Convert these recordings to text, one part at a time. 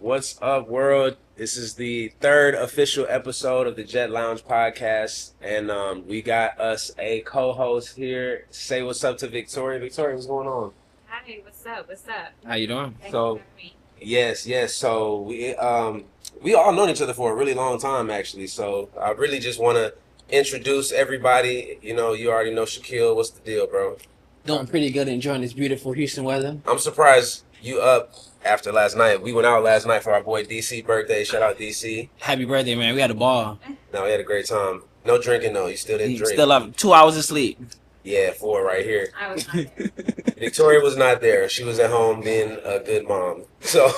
What's up, world? This is the third official episode of the JetLounge podcast, and we got us a co-host here. Say what's up to Victoria. Victoria, what's going on? Hi, what's up? What's up? How you doing? Thanks So, for having me. yes. So we all known each other for a really long time, actually. So I really just want to introduce everybody. You know, you already know Shakeel. What's the deal, bro? Doing pretty good, enjoying this beautiful Houston weather. I'm surprised you up after last night. We went out last night for our boy DC birthday. Shout out DC. Happy birthday, man. We had a ball. No, we had a great time. No drinking though. You still didn't drink. Still up 2 hours of sleep. Yeah, 4 right here. I was not there. Victoria was not there. She was at home being a good mom. So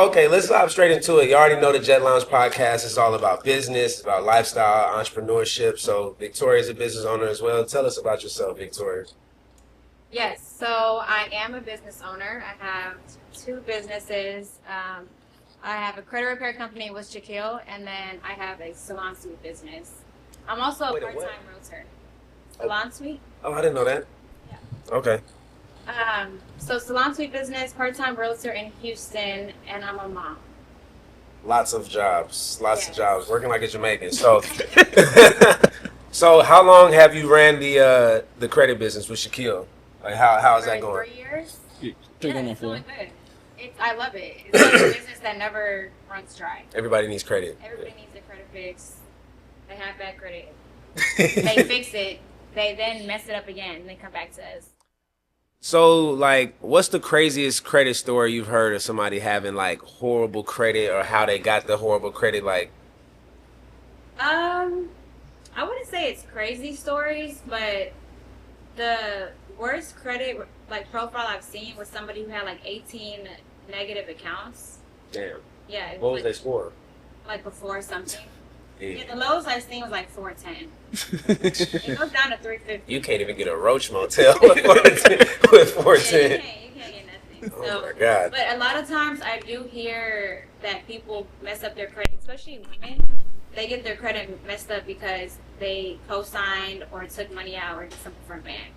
okay, let's hop straight into it. You already know the Jet Lounge podcast is all about business, it's about lifestyle, entrepreneurship. So Victoria's a business owner as well. Tell us about yourself, Victoria. Yes, so I am a business owner. I have 2 businesses. I have a credit repair company with Shakeel, and then I have a salon suite business. I'm also a Wait, a part-time what? realtor. Salon suite? Oh, I didn't know that. Yeah. Okay. So salon suite business, part-time realtor in Houston, and I'm a mom. Lots of jobs. Lots of Yes. jobs. Working like a Jamaican. So so how long have you ran the credit business with Shakeel? Like how is that For going? 3 years? Three Yeah, going on it's 4. going good. I love it. It's like a business that never runs dry. Everybody needs credit. Everybody needs their credit fixed. They have bad credit. They fix it. They then mess it up again, and they come back to us. So, like, what's the craziest credit story you've heard of somebody having, like, horrible credit or how they got the horrible credit? Like, I wouldn't say it's crazy stories, but the worst credit like profile I've seen was somebody who had like 18 negative accounts. damn. Yeah, it What was was their score? like before something. Yeah. Yeah, the lowest I've seen was like 410. It goes down to 350. You can't even get a Roach Motel with 410. With Yeah, 410. you can't get nothing. Oh So, my God. but a lot of times I do hear that people mess up their credit, especially women. They get their credit messed up because they co-signed or took money out or did something for a man.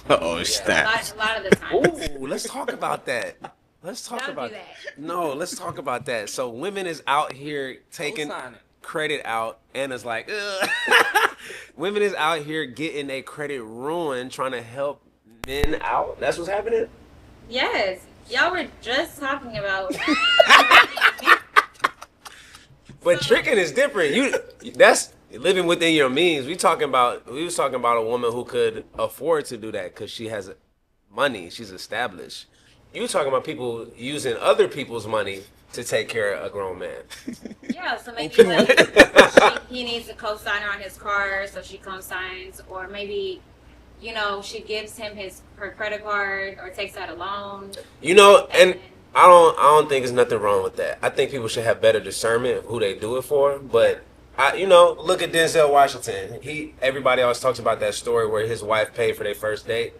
Oh, A lot of the time. Ooh, let's talk about that. Let's talk Don't about do that. No, let's talk about that. So women is out here taking credit out and it's like, ugh. Women is out here getting a credit ruined trying to help men out. That's what's happening? Yes, y'all were just talking about. But tricking is different. That's living within your means. We was talking about a woman who could afford to do that because she has money. She's established. You were talking about people using other people's money to take care of a grown man. Yeah, so maybe like he needs a co-signer on his car, so she co-signs, or maybe, you know, she gives him her credit card or takes out a loan. You know, and I don't think there's nothing wrong with that. I think people should have better discernment of who they do it for. But look at Denzel Washington. Everybody always talks about that story where his wife paid for their first date,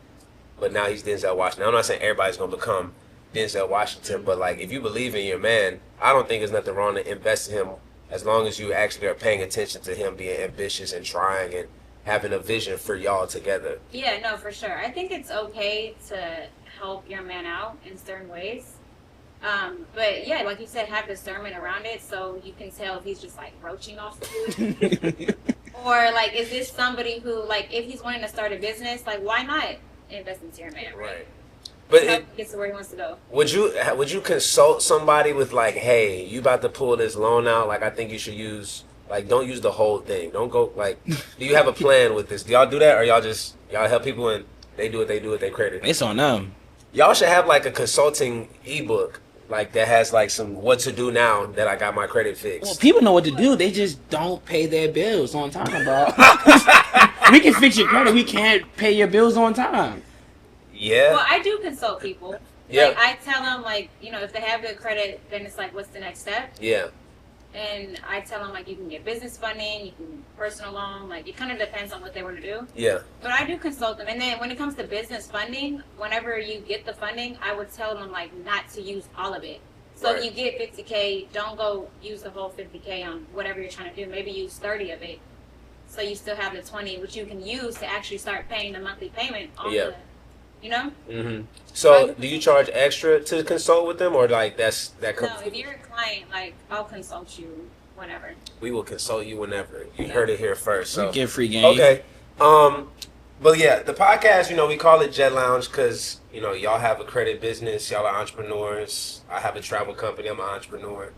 but now he's Denzel Washington. I'm not saying everybody's gonna become Denzel Washington, but like if you believe in your man, I don't think there's nothing wrong to invest in him as long as you actually are paying attention to him being ambitious and trying and having a vision for y'all together. Yeah, no, for sure. I think it's okay to help your man out in certain ways. But yeah, like you said, have discernment around it so you can tell if he's just like roaching off of you. Or like, is this somebody who, like, if he's wanting to start a business, like, why not invest into your man, right? But Help him get to where he wants to go. Would you consult somebody with like, hey, you about to pull this loan out? Like, I think you should don't use the whole thing. Don't go like. Do you have a plan with this? Do y'all do that, or y'all help people and they do what they do with their credit? It's on them. Y'all should have like a consulting ebook like that has like some what to do now that I got my credit fixed. Well, people know what to do. They just don't pay their bills on time, bro. We can fix your credit. We can't pay your bills on time. Yeah. Well, I do consult people. Yeah. Like, I tell them, like, you know, if they have good credit, then it's like, what's the next step? Yeah. And I tell them, like, you can get business funding, you can personal loan. Like, it kind of depends on what they want to do. Yeah. But I do consult them. And then when it comes to business funding, whenever you get the funding, I would tell them, like, not to use all of it. So Right. if you get $50K, don't go use the whole $50K on whatever you're trying to do. Maybe use 30 of it. So you still have the 20, which you can use to actually start paying the monthly payment on Yeah. the you know? Mm-hmm. So, do you charge extra to consult with them, or like that comes? No, if you're a client, like, I'll consult you whenever. We will consult you whenever. You heard it here first. So Get free game. okay. But yeah, the podcast, we call it JetLounge because y'all have a credit business, y'all are entrepreneurs. I have a travel company. I'm an entrepreneur.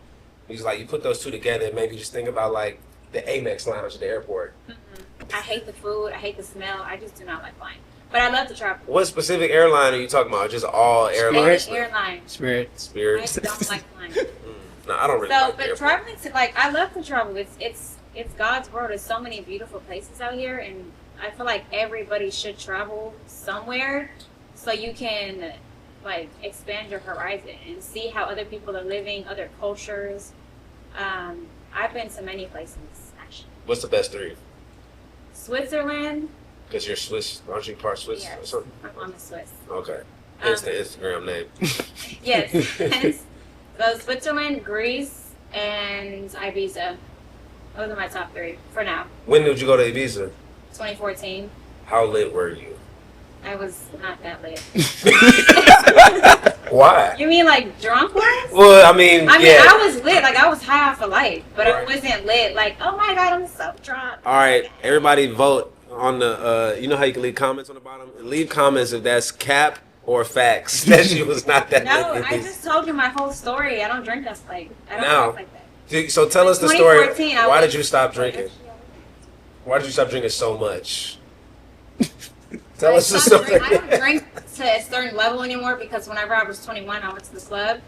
He's like, you put those two together, maybe just think about like the Amex Lounge at the airport. I hate the food. I hate the smell. I just do not like flying. But I love to travel. What specific airline are you talking about? Just all airlines? Airline. Spirit. I don't like flying. No, I don't really So, like but traveling to I love to travel. It's God's world. There's so many beautiful places out here, and I feel like everybody should travel somewhere so you can like expand your horizon and see how other people are living, other cultures. I've been to many places actually. What's the best three? Switzerland. Because you're Swiss, aren't you part Swiss or something? My mom is Swiss. Okay. Hence the Instagram name. Yes. So Switzerland, Greece, and Ibiza. Those are my top three for now. When did you go to Ibiza? 2014. How lit were you? I was not that lit. Why? You mean like drunk wise? Well, I mean, I was lit. Like I was high off of life, but Right. I wasn't lit. Like, oh my god, I'm so drunk. All right, everybody vote on the, you know how you can leave comments on the bottom? Leave comments if that's cap or facts that she was not that No, lit. I just told you my whole story. I don't drink us like I don't No. drink like that. So tell us the story. 2014, Why did you stop drinking? Why did you stop drinking so much? Tell us the story. I don't drink to a certain level anymore because whenever I was 21, I went to the club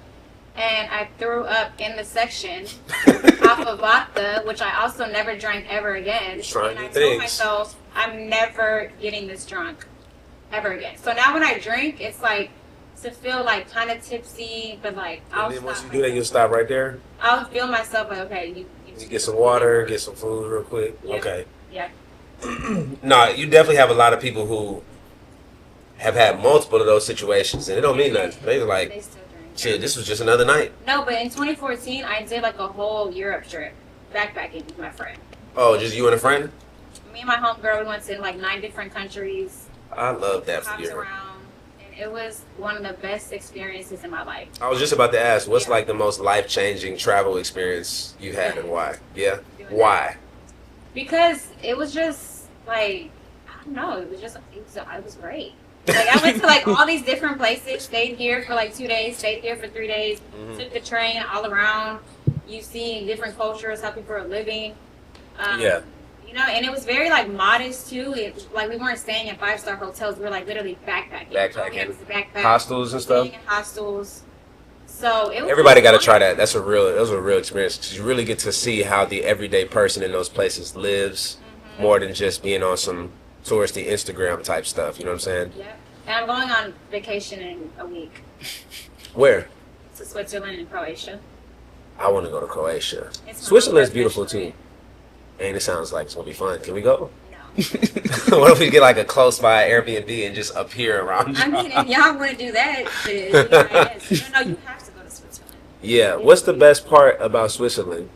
and I threw up in the section off of vodka, which I also never drank ever again. Trying And I new told things. myself, I'm never getting this drunk ever again. So now when I drink, it's like to feel like kind of tipsy, but like I'll And then once stop. you do that, you'll stop right there. I'll feel myself like, okay, You get some water, get some food real quick. Yeah. Okay. Yeah. No, you definitely have a lot of people who have had multiple of those situations, and it don't mean nothing. They're like, They still drink. shit, this was just another night. No, but in 2014, I did like a whole Europe trip, backpacking with my friend. Oh, just you and a friend? Me and my homegirl, we went to like 9 different countries, I love that for hopped you. around, and it was one of the best experiences in my life. I was just about to ask, what's Yeah. like the most life-changing travel experience you had and why? Yeah? Doing Why? Because it was just like, I don't know, it was great. Like I went to like all these different places, stayed here for like 2 days, stayed here for 3 days, Mhm. took the train all around. You see different cultures, how people are living. Yeah. You know, and it was very like modest too. Like we weren't staying in 5-star hotels. We were like literally backpacking. Backpacking. It was a backpack. Hostels and stuff? Staying in hostels. So it was Everybody got to fun. try that. That was a real experience because you really get to see how the everyday person in those places lives more than just being on some touristy Instagram type stuff. You know what I'm saying? Yeah. And I'm going on vacation in a week Where? to Switzerland and Croatia. I want to go to Croatia. It's my Switzerland's first beautiful trip. too. And it sounds like it's going to be fun. Can we go? No. What if we get like a close by Airbnb and just appear around? I mean, if y'all want to do that, then, you know, yes. No, you have to go to Switzerland. Yeah. What's the best part about Switzerland?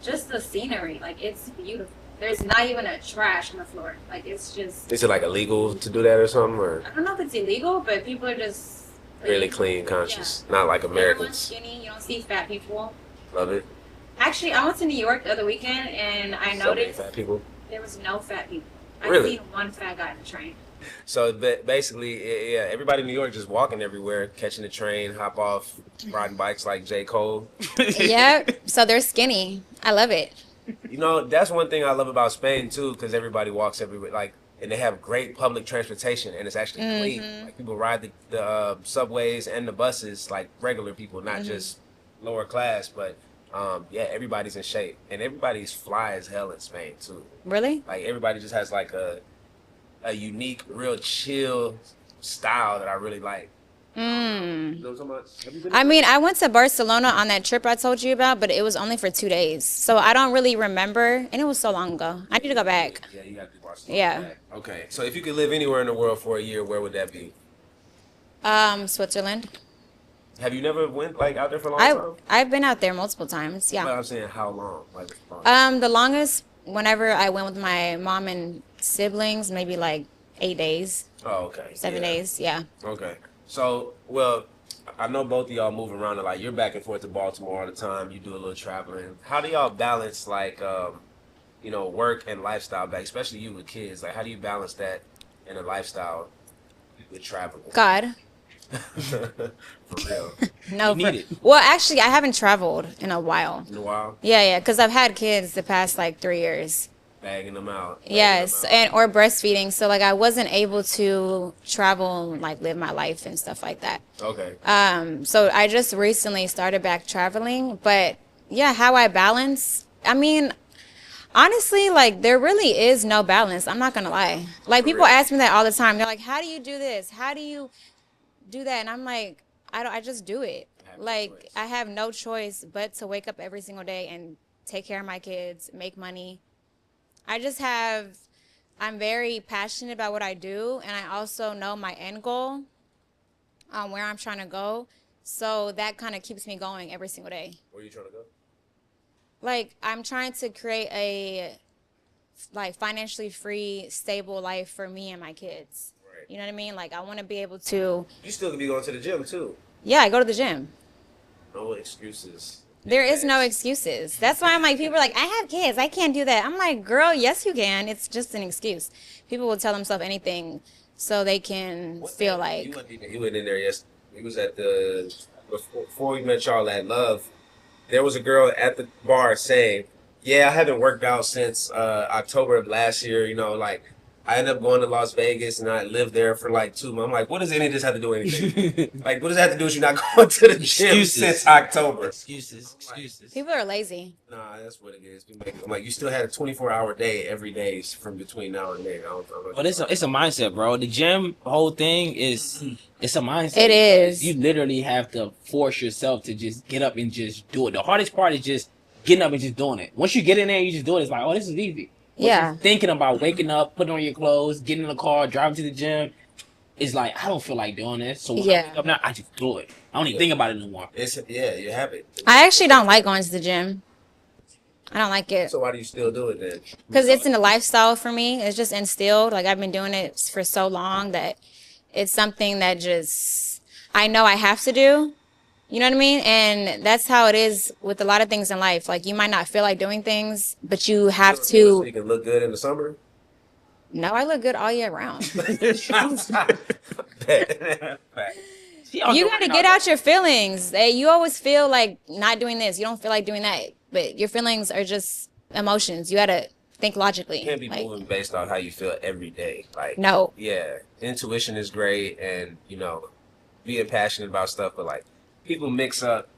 Just the scenery, like it's beautiful. There's not even a trash on the floor. Like it's just. Is it like illegal to do that or something, or I don't know if it's illegal, but people are just really clean, conscious, not like Everyone's Americans? skinny. You don't see fat people. Love it. Actually, I went to New York the other weekend, and I So many noticed fat people. there was no fat people. I Really? seen one fat guy in the train. So basically, yeah, everybody in New York just walking everywhere, catching the train, hop off, riding bikes like J. Cole. Yeah, so they're skinny. I love it. You know, that's one thing I love about Spain too, because everybody walks everywhere, like, and they have great public transportation, and it's actually clean. Like people ride the subways and the buses like regular people, not just lower class. But yeah, everybody's in shape, and everybody's fly as hell in Spain too. Really? Like everybody just has like a unique, real chill style that I really like. Mm. You know what I'm talking about? Have you been? I mean, I went to Barcelona on that trip I told you about, but it was only for 2 days. So I don't really remember, and it was so long ago. I need to go back. Yeah, you got to do Barcelona. Yeah. Okay, so if you could live anywhere in the world for a year, where would that be? Switzerland. Have you never went like out there for a long time? I've been out there multiple times. But Yeah. I'm saying how long? Like, how long? The longest, whenever I went with my mom and siblings, maybe like 8 days, Oh, okay. 7 Yeah. days. Yeah. Okay. So, well, I know both of y'all move around a lot. You're back and forth to Baltimore all the time. You do a little traveling. How do y'all balance like work and lifestyle back, especially you with kids? Like how do you balance that in a lifestyle with traveling? God. For real. No. You need it. Well, actually, I haven't traveled in a while. In a while, Yeah, because I've had kids the past like 3 years. bagging them out. Yes, and or breastfeeding. So like I wasn't able to travel and like live my life and stuff like that. Okay. So I just recently started back traveling, but yeah, how I balance. I mean, honestly, like there really is no balance. I'm not gonna lie. Like people real. ask me that all the time. They're like, "How do you do this? How do you do that?" And I'm like, I just do it. have no Like choice. I have no choice but to wake up every single day and take care of my kids, make money. I'm very passionate about what I do, and I also know my end goal, where I'm trying to go. So that kind of keeps me going every single day. Where are you trying to go? Like I'm trying to create a like financially free, stable life for me and my kids. Right. You know what I mean? Like I want to be able to. You still could be going to the gym too. Yeah, I go to the gym. No excuses. There is no excuses. That's why I'm like, people are like, I have kids, I can't do that. I'm like, girl, yes you can. It's just an excuse. People will tell themselves anything so they can What's feel that? like. You went in there yesterday. He was at the before we met y'all at Love. There was a girl at the bar saying, "Yeah, I haven't worked out since October of last year. You know, like I ended up going to Las Vegas and I lived there for like 2 months. I'm like, what does any of this have to do with anything? Like, what does that have to do with you not going to the gym Excuses. since October? Excuses. People are lazy. Nah, that's what it is. I'm like, you still had a 24-hour day every day from between now and then. I don't know. But it's a mindset, bro. The gym whole thing is it's a mindset. It is. You literally have to force yourself to just get up and just do it. The hardest part is just getting up and just doing it. Once you get in there and you just do it, it's like, oh, this is easy. Once Yeah. you're thinking about waking up, putting on your clothes, getting in the car, driving to the gym, it's like, I don't feel like doing this. So when I Yeah. wake up now, I just do it. I don't even think about it no more. You have it. I actually don't like going to the gym. I don't like it. So why do you still do it then? Because it's in the lifestyle for me. It's just instilled. Like I've been doing it for so long that it's something that just I know I have to do. You know what I mean? And that's how it is with a lot of things in life. Like you might not feel like doing things, but you have So to. you can look good in the summer. No, I look good all year round. You got to get out your feelings. You always feel like not doing this. You don't feel like doing that. But your feelings are just emotions. You got to think logically. You can't be Like, moving based on how you feel every day. Like no. yeah, intuition is great, and being passionate about stuff. But like people mix up.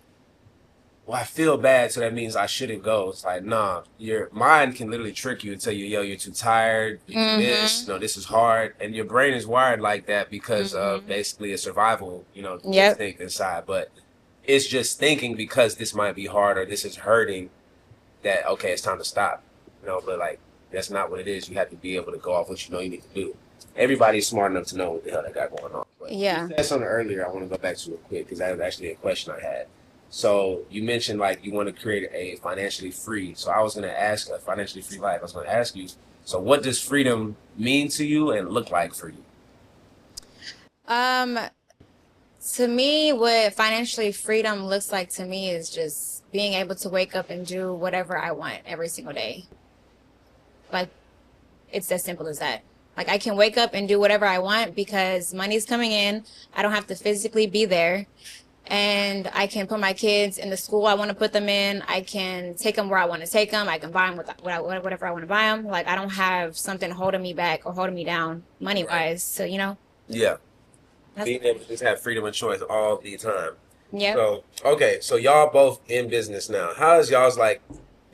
Well, I feel bad, so that means I shouldn't go. It's like, nah, your mind can literally trick you and tell you, yo, you're too tired, you do this, this is hard. And your brain is wired like that because of basically a survival, Yep. instinct inside. But it's just thinking because this might be hard or this is hurting that, okay, it's time to stop. But like, that's not what it is. You have to be able to go off what you know you need to do. Everybody's smart enough to know what the hell they got going on. But Yeah. you said something earlier I want to go back to real quick because that was actually a question I had. So you mentioned like you want to create a financially free. So I was going to ask a financially free life. I was going to ask you, so what does freedom mean to you and look like for you? To me, what financially freedom looks like to me is just being able to wake up and do whatever I want every single day. Like, it's as simple as that. Like, I can wake up and do whatever I want because money's coming in. I don't have to physically be there. And I can put my kids in the school I want to put them in. I can take them where I want to take them. I can buy them whatever I want to buy them. Like, I don't have something holding me back or holding me down money-wise. So, Yeah. That's- Being able to just have freedom of choice all the time. yeah. So, okay, so y'all both in business now. How does y'all's like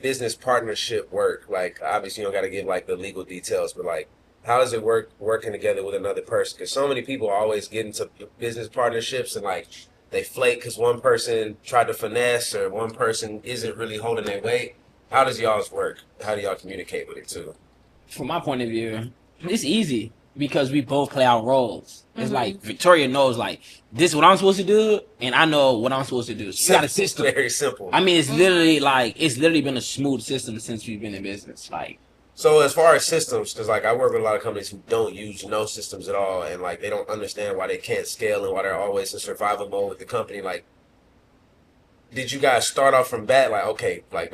business partnership work? Like, obviously you don't got to give like the legal details, but like, how does it work working together with another person? Because so many people always get into business partnerships and like they flake because one person tried to finesse or one person isn't really holding their weight. How does y'all's work? How do y'all communicate with it too? From my point of view, it's easy because we both play our roles. It's like Victoria knows like this is what I'm supposed to do, and I know what I'm supposed to do. So we got a system. Very simple. I mean, it's literally been a smooth system since we've been in business. Like So as far as systems, because like I work with a lot of companies who don't use no systems at all, and like they don't understand why they can't scale and why they're always in survival mode with the company. Like, did you guys start off from bat? Like, okay, like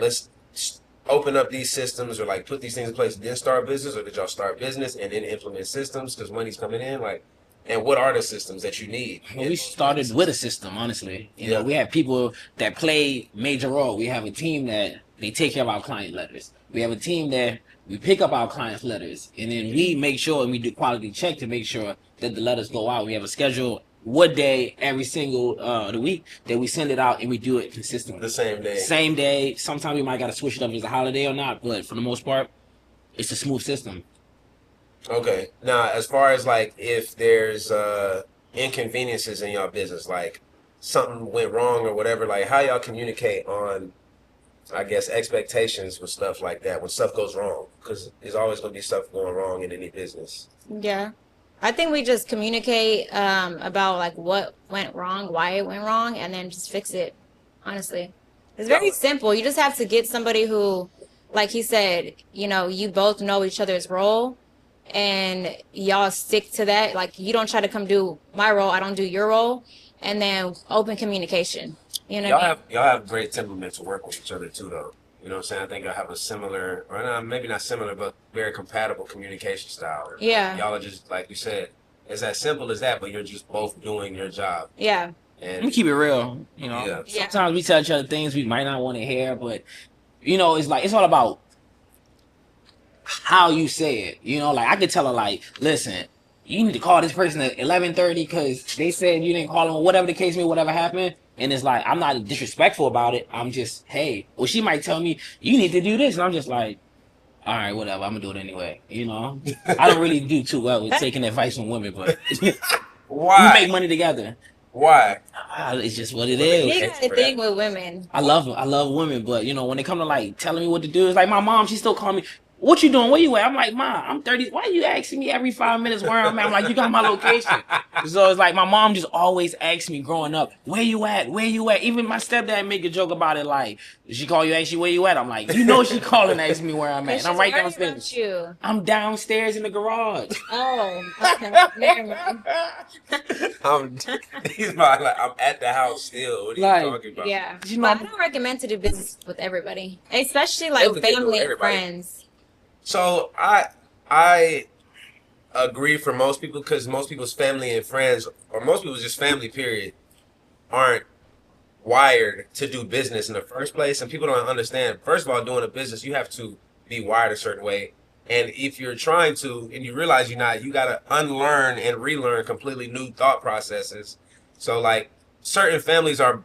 open up these systems or like put these things in place and then start business, or did y'all start business and then implement systems because money's coming in? Like, and what are the systems that you need? Well, we started with a system, honestly. You know, Yeah. we have people that play major role. We have a team that they take care of our client letters. We have a team that we pick up our clients' letters, and then we make sure and we do quality check to make sure that the letters go out. We have a schedule what day every single the week that we send it out, and we do it consistently. The same day. Same day. Sometimes we might got to switch it up if it's a holiday or not, but for the most part, it's a smooth system. Okay. Now, as far as like if there's inconveniences in y'all business, like something went wrong or whatever, like how y'all communicate on, I guess, expectations with stuff like that when stuff goes wrong, because there's always going to be stuff going wrong in any business. Yeah. I think we just communicate about like what went wrong, why it went wrong, and then just fix it. Honestly, it's very simple. You just have to get somebody who, like he said, you know, you both know each other's role, and y'all stick to that. Like, you don't try to come do my role, I don't do your role, and then open communication. You know, Y'all have great temperament to work with each other too, though. You know what I'm saying? I think y'all have a similar, or not, maybe not similar, but very compatible communication style. Yeah. Y'all are just, like you said, it's as simple as that, but you're just both doing your job. Yeah. Let me And keep it real. You know, Yeah. Yeah. sometimes we tell each other things we might not want to hear, but you know, it's like it's all about how you say it. You know, like I could tell her, like, listen, you need to call this person at 11:30 because they said you didn't call them, or whatever the case may be, whatever happened. And it's like, I'm not disrespectful about it. I'm just, hey, well, she might tell me you need to do this, and I'm just like, all right, whatever, I'm gonna do it anyway. You know, I don't really do too well with taking advice from women, but we why? make money together. Why? It's just what it Women is. You got a thing with women. I love women, but you know, when they come to like telling me what to do, it's like my mom, she still call me, what you doing? Where you at? I'm like, Mom, I'm 30. Why you asking me every 5 minutes where I'm at? I'm like, you got my location. So it's like my mom just always asks me growing up, where you at? Where you at? Even my stepdad make a joke about it, like, she call you, ask you where you at? I'm like, you know she calling and asking me where I'm at. And I'm right downstairs. You. I'm downstairs in the garage. Oh, okay. Never mind. He's like, I'm at the house still. What are Like, you talking about? Yeah. You But know- I don't recommend to do business with everybody, especially That's like what they do with family and everybody. friends. So I agree for most people, because most people's family and friends, or most people's just family period, aren't wired to do business in the first place. And people don't understand, first of all, doing a business, you have to be wired a certain way. And if you're trying to, and you realize you're not, you got to unlearn and relearn completely new thought processes. So like certain families are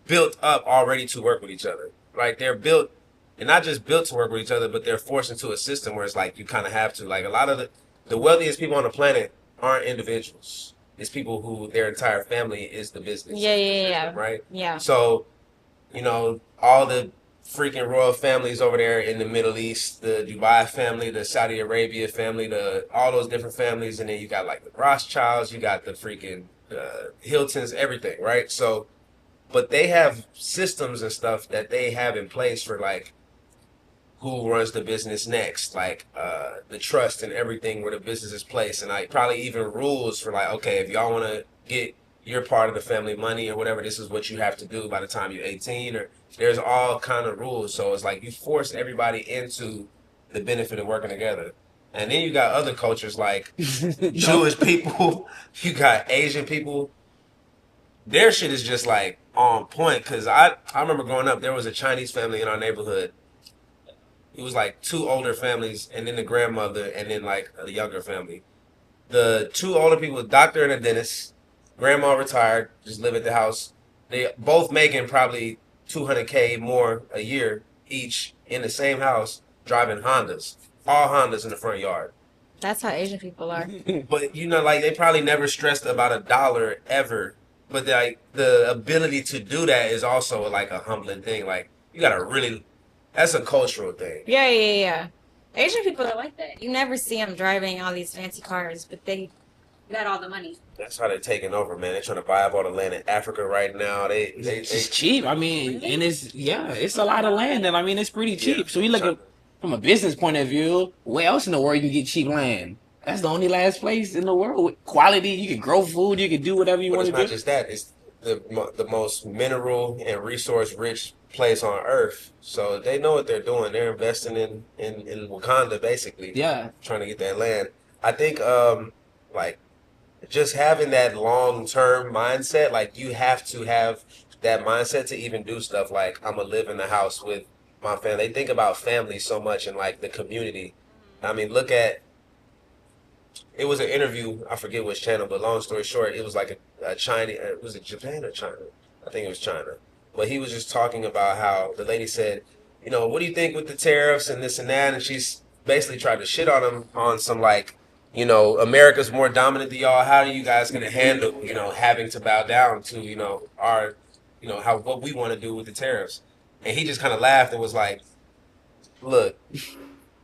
built up already to work with each other. Like they're built, and not just built to work with each other, but they're forced into a system where it's like you kind of have to. Like a lot of the wealthiest people on the planet aren't individuals. It's people who their entire family is the business. Yeah. Right? Yeah. So, you know, all the freaking royal families over there in the Middle East, the Dubai family, the Saudi Arabia family, all those different families, and then you got like the Rothschilds, you got the freaking Hiltons, everything, right? So, but they have systems and stuff that they have in place for like who runs the business next, like the trust and everything where the business is placed, and like probably even rules for like, okay, if y'all want to get your part of the family money or whatever, this is what you have to do by the time you're 18, or there's all kind of rules. So it's like you force everybody into the benefit of working together. And then you got other cultures like Jewish people, you got Asian people. Their shit is just like on point, because I remember growing up, there was a Chinese family in our neighborhood. It was like two older families, and then the grandmother, and then like a younger family. The two older people, doctor and a dentist. Grandma retired, just live at the house. They both making probably $200K more a year each in the same house, driving Hondas. All Hondas in the front yard. That's how Asian people are. But you know, like they probably never stressed about a dollar ever. But like the ability to do that is also like a humbling thing. Like you gotta really, that's a cultural thing. Yeah. Asian people are like that. You never see them driving all these fancy cars, but they got all the money. That's how they're taking over, man. They're trying to buy up all the land in Africa right now. It's cheap. I mean, and it's a lot of land, and I mean it's pretty cheap. So you look at from a business point of view, where else in the world you can get cheap land? That's the only last place in the world with quality. You can grow food. You can do whatever you But want it's to not do. just that. It's the most mineral and resource rich place on earth. So they know what they're doing. They're investing in Wakanda basically, Yeah. trying to get that land. I think like just having that long term mindset, like you have to have that mindset to even do stuff like I'm gonna live in the house with my family. They think about family so much and like the community. I mean, look at it was an interview. I forget which channel, but long story short, it was like a Chinese. Was it Japan or China? I think it was China. But he was just talking about how the lady said, you know, what do you think with the tariffs and this and that? And she's basically tried to shit on him on some like, you know, America's more dominant than y'all. How are you guys gonna handle, you know, having to bow down to, you know, our, you know, how what we want to do with the tariffs? And he just kind of laughed and was like, look.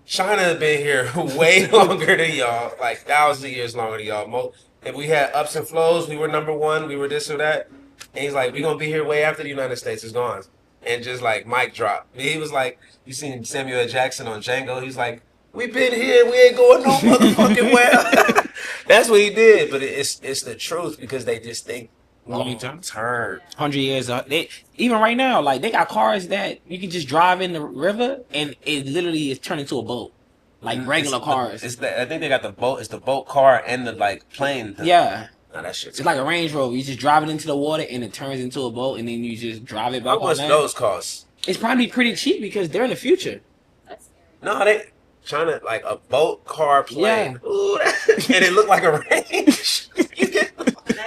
China has been here way longer than y'all, like thousands of years longer than y'all. If we had ups and flows, we were number one, we were this or that. And he's like, we're going to be here way after the United States is gone. And just like mic drop. He was like, you seen Samuel L. Jackson on Django? He's like, we been here, we ain't going no motherfucking well. That's what he did. But it's the truth because they just think long term. 100 years. They even right now, like they got cars that you can just drive in the river and it literally is turned into a boat, like regular cars. I think they got the boat. It's the boat car and the like plane. Yeah. Nah, that shit's It's like a Range Rover. You just drive it into the water and it turns into a boat, and then you just drive it back. How much on land. those cost? It's probably pretty cheap because they're in the future. That's No, they trying to like a boat car plane. Yeah. Ooh, and it looked like a range.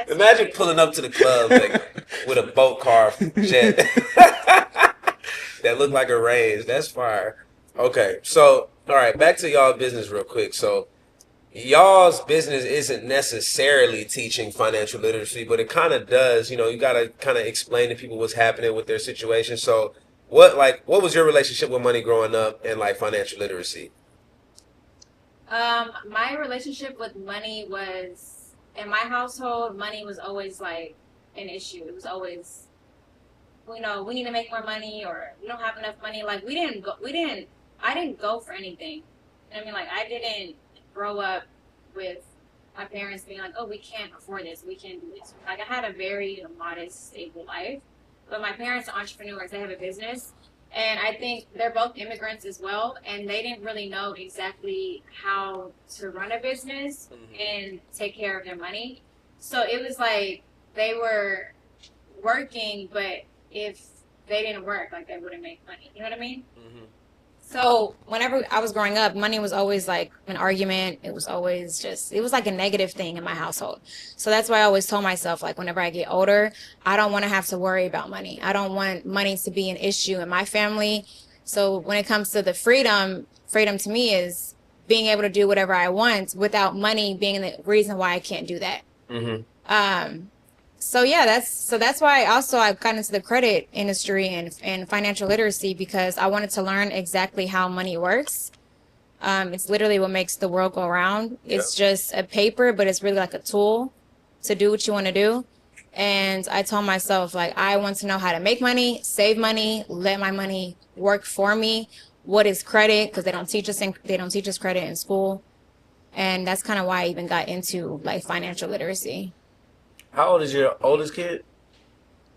Imagine pulling up to the club like, with a boat car jet that looked like a range. That's fire. Okay, so all right, back to y'all business real quick. So y'all's business isn't necessarily teaching financial literacy, but it kind of does. You know, you got to kind of explain to people what's happening with their situation. So what was your relationship with money growing up and like financial literacy? My relationship with money was, in my household, money was always like an issue. It was always, you know, we need to make more money, or we don't have enough money. Like I didn't go for anything. I mean, like I didn't grow up with my parents being like, oh, we can't afford this, we can't do this. Like I had a very modest, stable life. But my parents are entrepreneurs, they have a business. And I think they're both immigrants as well, and they didn't really know exactly how to run a business and take care of their money. So it was like they were working, but if they didn't work, like they wouldn't make money. You know what I mean? Mm-hmm. So whenever I was growing up, money was always like an argument. It was always it was like a negative thing in my household. So that's why I always told myself, like, whenever I get older, I don't want to have to worry about money. I don't want money to be an issue in my family. So when it comes to the freedom to me is being able to do whatever I want without money being the reason why I can't do that. Mm-hmm. So yeah, that's why I got into the credit industry and financial literacy, because I wanted to learn exactly how money works. It's literally what makes the world go around. Yeah. It's just a paper, but it's really like a tool to do what you want to do. And I told myself, like, I want to know how to make money, save money, let my money work for me. What is credit? Because they don't teach us credit in school. And that's kind of why I even got into like financial literacy. How old is your oldest kid?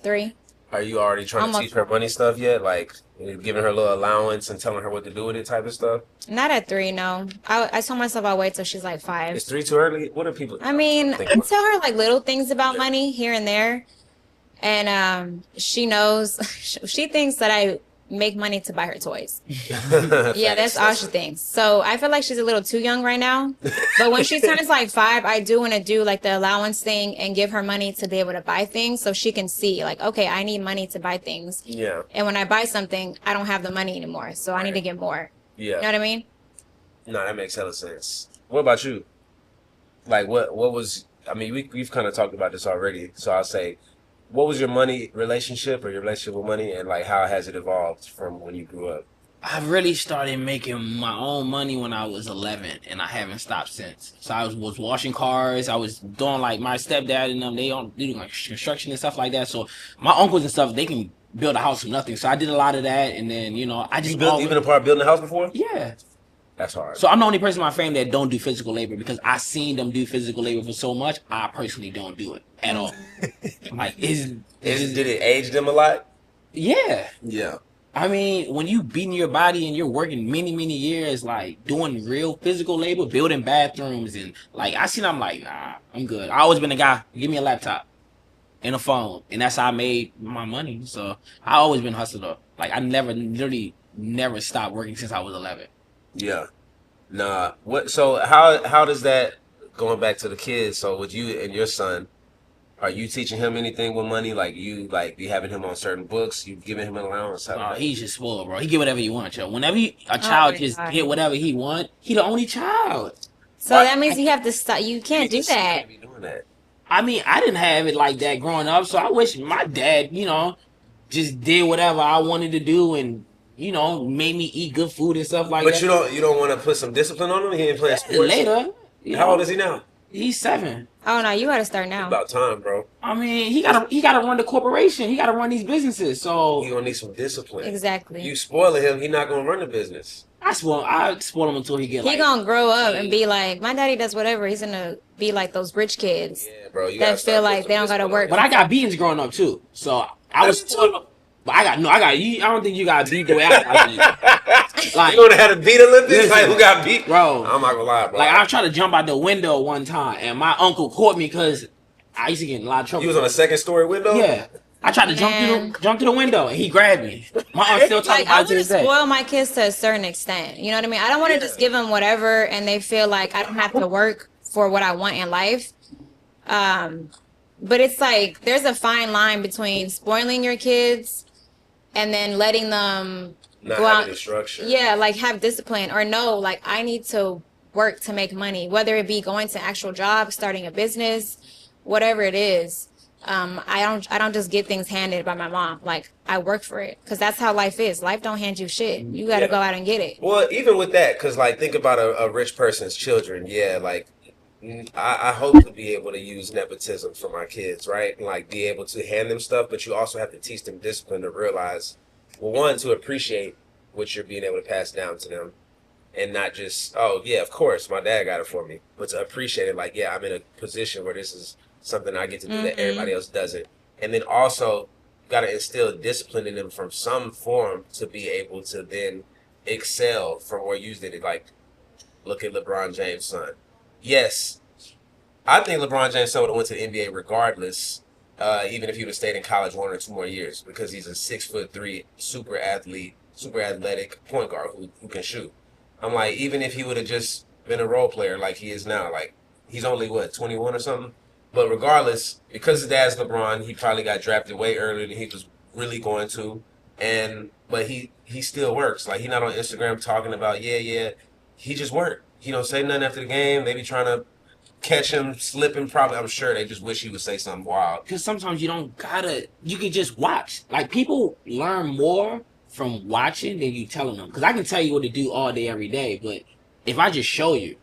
3. Are you already trying to teach her money stuff yet? Like giving her a little allowance and telling her what to do with it type of stuff? Not at 3, no. I told myself I'll wait till she's like 5. Is 3 too early? What are people I mean, think I about? tell her like little things about money here and there. And she knows, she thinks that I make money to buy her toys. Yeah, that's all she thinks. So I feel like she's a little too young right now. But when she turns like 5, I do want to do like the allowance thing and give her money to be able to buy things so she can see like, okay, I need money to buy things. Yeah. And when I buy something, I don't have the money anymore. So I need to get more. Yeah. You know what I mean? No, that makes hella sense. What about you? Like what was, I mean, we've kind of talked about this already. So I'll say, what was your money relationship or your relationship with money, and like how has it evolved from when you grew up? I really started making my own money when I was 11, and I haven't stopped since. So I was washing cars. I was doing like my stepdad and them. They do like construction and stuff like that. So my uncles and stuff, they can build a house from nothing. So I did a lot of that, and then I just You been a part of building a house before? Yeah. That's hard. So I'm the only person in my family that don't do physical labor because I seen them do physical labor for so much. I personally don't do it at all. Like, did it age them a lot? Yeah. Yeah. I mean, when you beating your body and you're working many, many years, like doing real physical labor, building bathrooms, and like I'm like, nah, I'm good. I always been a guy. Give me a laptop and a phone, and that's how I made my money. So I always been hustler. Like I literally never stopped working since I was 11. Yeah. Nah. What? So how does that, going back to the kids? So with you and your son, are you teaching him anything with money? Like you having him on certain books? You giving him an allowance? He's just spoiled, bro. He get whatever you want, yo. Whenever a child just get whatever he want, he the only child. So that means you have to stop. You can't do that. Can't be doing that. I mean, I didn't have it like that growing up, so I wish my dad, just did whatever I wanted to do and made me eat good food and stuff like that. But you don't want to put some discipline on him? He ain't playing sports? Later. How old is he now? He's 7. Oh no, you gotta start now. It's about time, bro. I mean, he gotta run the corporation. He gotta run these businesses. So He gonna need some discipline. Exactly. You spoiling him, he not gonna run the business. I spoil him until he get. He gonna grow up and be like, my daddy does whatever. He's gonna be like those rich kids Yeah, bro. You that feel like they don't gotta work. But I got beatings growing up too, so I was spoiled. But I don't think you got beat the way I got beat. Like, you gonna have to beat Olympics? Listen, Like who got beat, bro? I'm not gonna lie, bro. Like I tried to jump out the window one time, and my uncle caught me because I used to get in a lot of trouble. You was on a second story window? Yeah. I tried to jump through the window, and he grabbed me. My aunt still talking Like, I about it to want to this day. spoil my kids to a certain extent. You know what I mean? I don't want to just give them whatever, and they feel like I don't have to work for what I want in life. But it's like there's a fine line between spoiling your kids and then letting them Not go out. having structure. Yeah, like have discipline or no, like I need to work to make money, whether it be going to actual job, starting a business, whatever it is. I don't just get things handed by my mom. Like I work for it because that's how life is. Life don't hand you shit. You got to go out and get it. Well, even with that, because like think about a rich person's children. Yeah, like I hope to be able to use nepotism for my kids, right? And like be able to hand them stuff, but you also have to teach them discipline to realize, well, one, to appreciate what you're being able to pass down to them, and not just, oh yeah, of course, my dad got it for me, but to appreciate it, like, yeah, I'm in a position where this is something I get to do that everybody else doesn't. And then also got to instill discipline in them from some form to be able to then excel from where you did it. Like, look at LeBron James' son. Yes, I think LeBron James' son would have went to the NBA regardless, even if he would have stayed in college 1 or 2 more years, because he's a 6'3" super athlete, super athletic point guard who can shoot. I'm like, even if he would have just been a role player like he is now, like he's only 21 or something. But regardless, because his dad's LeBron, he probably got drafted way earlier than he was really going to. But he still works. Like, he's not on Instagram talking about, yeah. He just worked. He don't say nothing after the game. They be trying to catch him slipping. Probably, I'm sure they just wish he would say something wild. Because sometimes you can just watch. Like, people learn more from watching than you telling them. Because I can tell you what to do all day, every day. But if I just show you.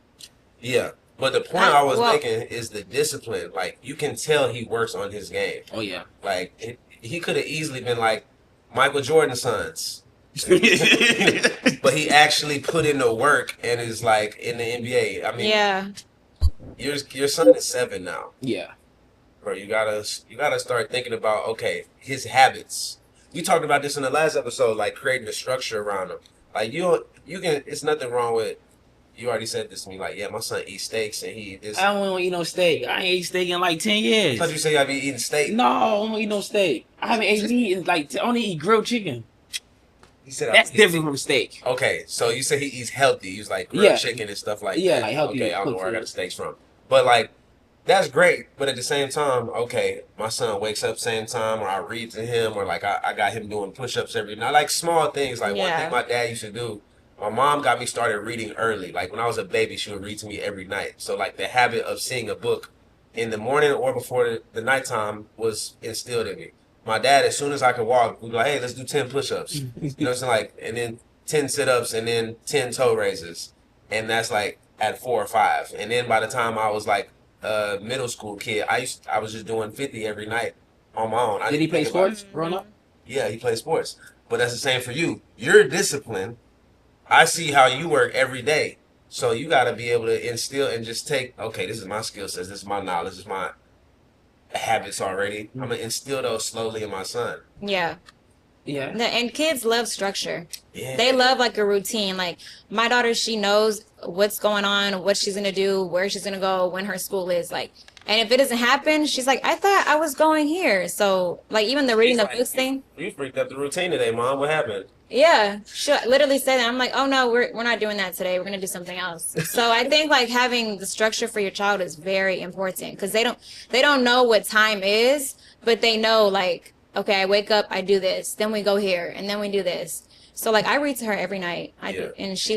Yeah. But the point I was making is the discipline. Like, you can tell he works on his game. Oh, yeah. Like, he could have easily been like Michael Jordan's sons. But he actually put in the work and is like in the NBA. I mean, yeah. Your son is 7 now. Yeah. Bro, you gotta start thinking about, okay, his habits. We talked about this in the last episode, like creating a structure around him. Like you can. It's nothing wrong with. You already said this to me, like, yeah, my son eats steaks and he is. I don't want to eat no steak. I ain't ate steak in like 10 years. I thought you say you have been eating steak. No, I don't want to eat no steak. I haven't ate meat in like, I only eat grilled chicken. He said that's different from steak. Okay, so you say he eats healthy. He's like grilled chicken and stuff like that. Yeah, like healthy. Okay, I don't know where I got the steaks from. But like, that's great. But at the same time, okay, my son wakes up same time, or I read to him, or like I got him doing push-ups every night. Like small things. Like one thing my dad used to do. My mom got me started reading early. Like when I was a baby, she would read to me every night. So like the habit of seeing a book in the morning or before the nighttime was instilled in me. My dad, as soon as I could walk, would be like, hey, let's do 10 push-ups. You know what I'm saying? Like, and then 10 sit-ups and then 10 toe raises. And that's like at 4 or 5. And then by the time I was like a middle school kid, I was just doing 50 every night on my own. Did he play sports growing up? Yeah, he plays sports. But that's the same for you. You're disciplined. I see how you work every day. So you got to be able to instill and just take, okay, this is my skill sets, this is my knowledge, this is my habits already. I'm going to instill those slowly in my son. Yeah. Yeah. And kids love structure. Yeah. They love like a routine. Like my daughter, she knows what's going on, what she's gonna do, where she's gonna go, when her school is. Like, and if it doesn't happen, she's like, I thought I was going here. So like even the reading the books thing. You freaked up the routine today, Mom. What happened? Yeah, she literally said that. I'm like, oh no, we're not doing that today. We're gonna do something else. So I think like having the structure for your child is very important because they don't know what time is, but they know like, okay, I wake up, I do this, then we go here, and then we do this. So like I read to her every night. I do, and she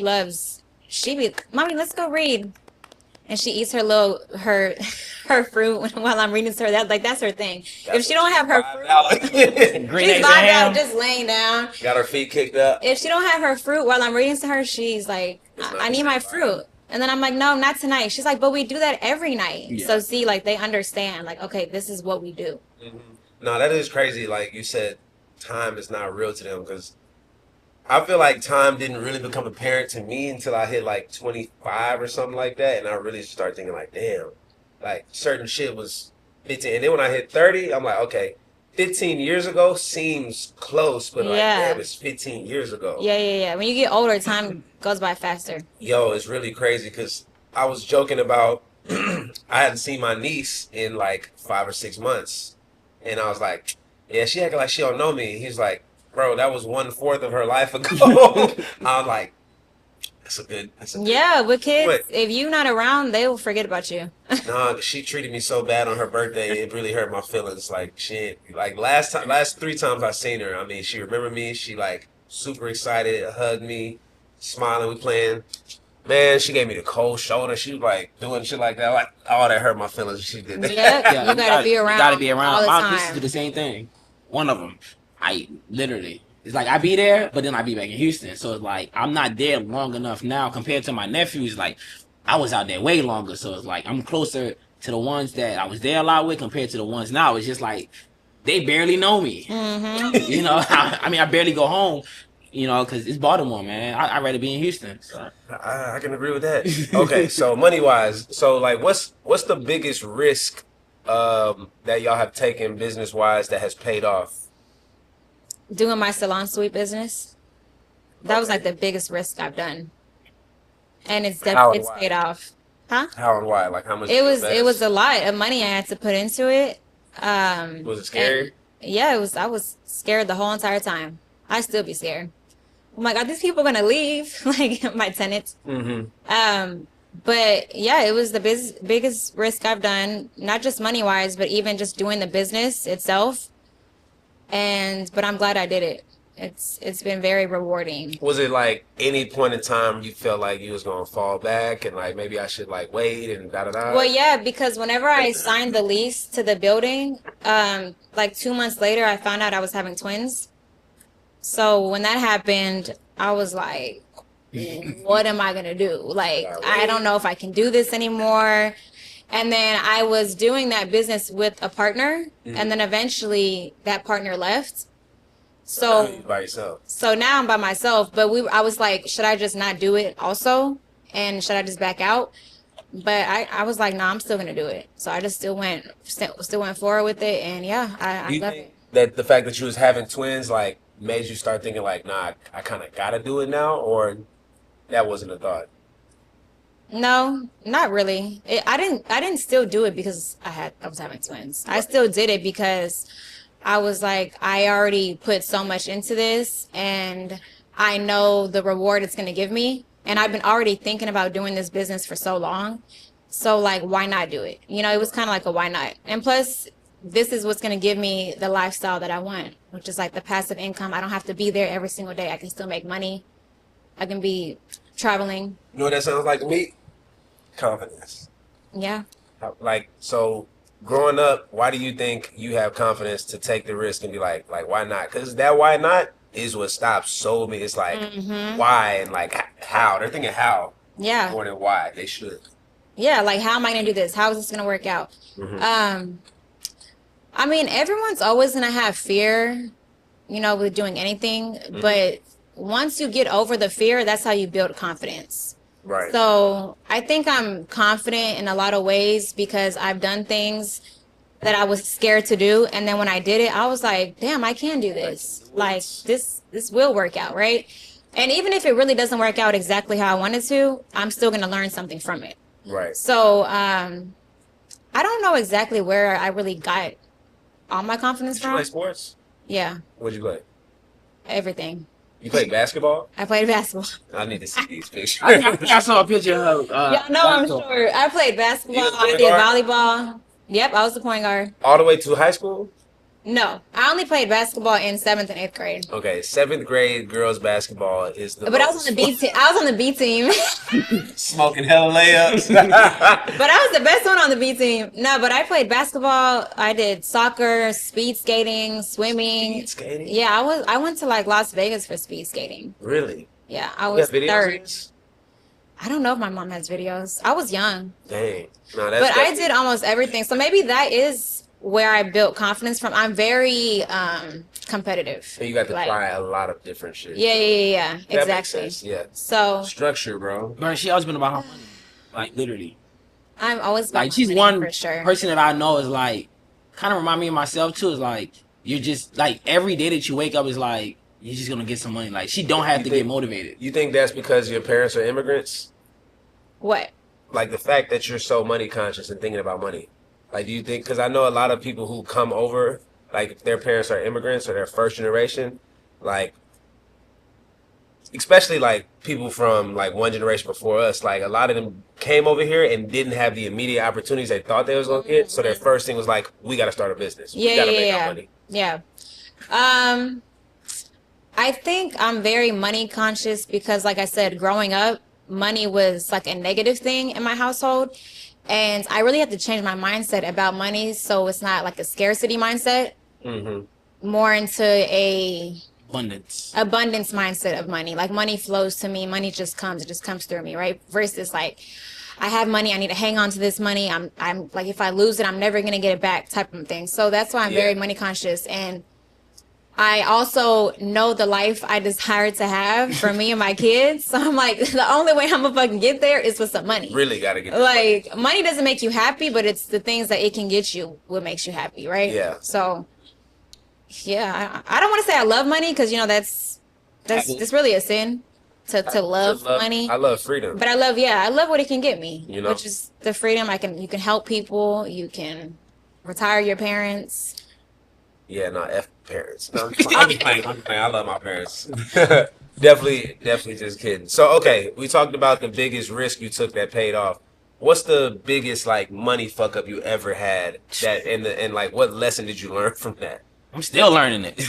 be, Mommy, let's go read. And she eats her her fruit while I'm reading to her. That's her thing. If she don't have her fruit, Green she's eggs and ham. just laying down. Got her feet kicked up. If she don't have her fruit while I'm reading to her, she's like, I need my fruit. And then I'm like, no, not tonight. She's like, but we do that every night. Yeah. So see, like they understand, like, okay, this is what we do. Mm-hmm. No, that is crazy. Like you said, time is not real to them because I feel like time didn't really become apparent to me until I hit like 25 or something like that. And I really started thinking like, damn, like certain shit was 15. And then when I hit 30, I'm like, okay, 15 years ago seems close, but like, damn, it's 15 years ago. Yeah. When you get older, time goes by faster. Yo, it's really crazy because I was joking about I hadn't seen my niece in like 5 or 6 months. And I was like, yeah, she acting like she don't know me. He's like, bro, that was 1/4 of her life ago. I was like, that's a good. Yeah, with kids, if you're not around, they will forget about you. Nah, she treated me so bad on her birthday. It really hurt my feelings. Like she, like last 3 times I seen her, I mean, she remembered me. She like super excited, hugged me, smiling. We playing. Man, she gave me the cold shoulder. She was like doing shit like that. Like, oh, that hurt my feelings. She did that. Yeah, you gotta be around. You gotta be around. All the My time. sisters do the same thing. One of them, I literally, it's like I be there, but then I be back in Houston. So it's like I'm not there long enough now compared to my nephews. Like I was out there way longer. So it's like I'm closer to the ones that I was there a lot with compared to the ones now. It's just like they barely know me. Mm-hmm. You know, I mean, I barely go home. You know, because it's Baltimore, man. I'd rather be in Houston. So. I can agree with that. Okay, so money-wise, so like what's the biggest risk that y'all have taken business-wise that has paid off? Doing my salon suite business. That was like the biggest risk I've done. And it's paid off. Huh? How and why? Like how much? It was a lot of money I had to put into it. Was it scary? Yeah, it was. I was scared the whole entire time. I still be scared. I'm like, are these people gonna leave? Like my tenants. Mm-hmm. But yeah, it was the biggest risk I've done, not just money wise, but even just doing the business itself. But I'm glad I did it. It's been very rewarding. Was it like any point in time you felt like you was gonna fall back and like maybe I should like wait and da da da? Well, yeah, because whenever I signed the lease to the building, like 2 months later, I found out I was having twins. So when that happened, I was like, what am I going to do? Like, I don't know if I can do this anymore. And then I was doing that business with a partner. Mm-hmm. And then eventually that partner left. So now you're by yourself. So now I'm by myself. But I was like, should I just not do it also? And should I just back out? But I was like, nah, I'm still going to do it. So I just still went forward with it. And yeah, I love it. That the fact that you was having twins, like, made you start thinking like, nah, I kind of gotta do it now, or that wasn't a thought? No, not really. I didn't still do it because I was having twins. I still did it because I was like, I already put so much into this, and I know the reward it's gonna give me, and I've been already thinking about doing this business for so long. So like, why not do it? You know, it was kind of like a why not, and plus, this is what's going to give me the lifestyle that I want, which is like the passive income. I don't have to be there every single day. I can still make money. I can be traveling. You know what that sounds like to me? Confidence. Yeah. Like, so growing up, why do you think you have confidence to take the risk and be like why not? Because that why not is what stops so many. It's like, why and like how. They're thinking how more than why. They should. Yeah, like how am I going to do this? How is this going to work out? I mean, everyone's always going to have fear with doing anything. But once you get over the fear, that's how you build confidence. Right. So I think I'm confident in a lot of ways because I've done things that I was scared to do. And then when I did it, I was like, damn, I can do this. Like this will work out. Right. And even if it really doesn't work out exactly how I wanted to, I'm still going to learn something from it. Right. So I don't know exactly where I really got all my confidence Did you from. play sports? Yeah. What'd you play? Everything. You played basketball? I played basketball. I need to see these pictures. I think I saw a picture of her. Yeah, no, I'm sure. I played basketball. You was I point did guard? volleyball. Yep, I was the point guard. All the way to high school? No, I only played basketball in 7th and 8th grade. Okay, 7th grade girls basketball is the But I was on the B team. I was on the B team. smoking hella layups. But I was the best one on the B team. No, but I played basketball. I did soccer, speed skating, swimming. Speed skating? Yeah, I went to like Las Vegas for speed skating. Really? Yeah, I You was have videos of third. this? I don't know if my mom has videos. I was young. Dang. No, that's But I did almost everything. So maybe that is where I built confidence from. I'm very competitive. So you got to Like, try a lot of different shit. Yeah. That makes Exactly. sense, yeah. So Structure, bro. Bro, she always been about her money. Like, literally. I'm always about Like, she's money, one for sure. person that I know is like, kind of remind me of myself too. Is like, you're just, like, every day that you wake up is like, you're just gonna get some money. Like, she don't have You to think- get motivated. You think that's because your parents are immigrants? What? Like the fact that you're so money conscious and thinking about money. Like, do you think, because I know a lot of people who come over, like if their parents are immigrants or they're first generation, like, especially like people from like one generation before us, like a lot of them came over here and didn't have the immediate opportunities they thought they was going to get. So their first thing was like, we got to start a business. We got to make our money. Yeah. I think I'm very money conscious because, like I said, growing up, money was like a negative thing in my household. And I really had to change my mindset about money so it's not like a scarcity mindset, more into a abundance mindset of money. Like money flows to me, money just comes, it just comes through me, right? Versus like, I have money, I need to hang on to this money. I'm like, if I lose it, I'm never gonna get it back type of thing. So that's why I'm very money conscious. And I also know the life I desire to have for me and my kids. So I'm like, the only way I'm gonna fucking get there is with some money. Really got to get Like, money doesn't make you happy, but it's the things that it can get you what makes you happy, right? Yeah. So, yeah, I don't want to say I love money because, that's really a sin to love money. I love freedom. But I love what it can get me, You know? which is the freedom. You can help people, you can retire your parents. Yeah, no, F parents. No, I'm just playing. I love my parents. definitely just kidding. So, okay, we talked about the biggest risk you took that paid off. What's the biggest like money fuck up you ever had? And like what lesson did you learn from that? I'm still learning it.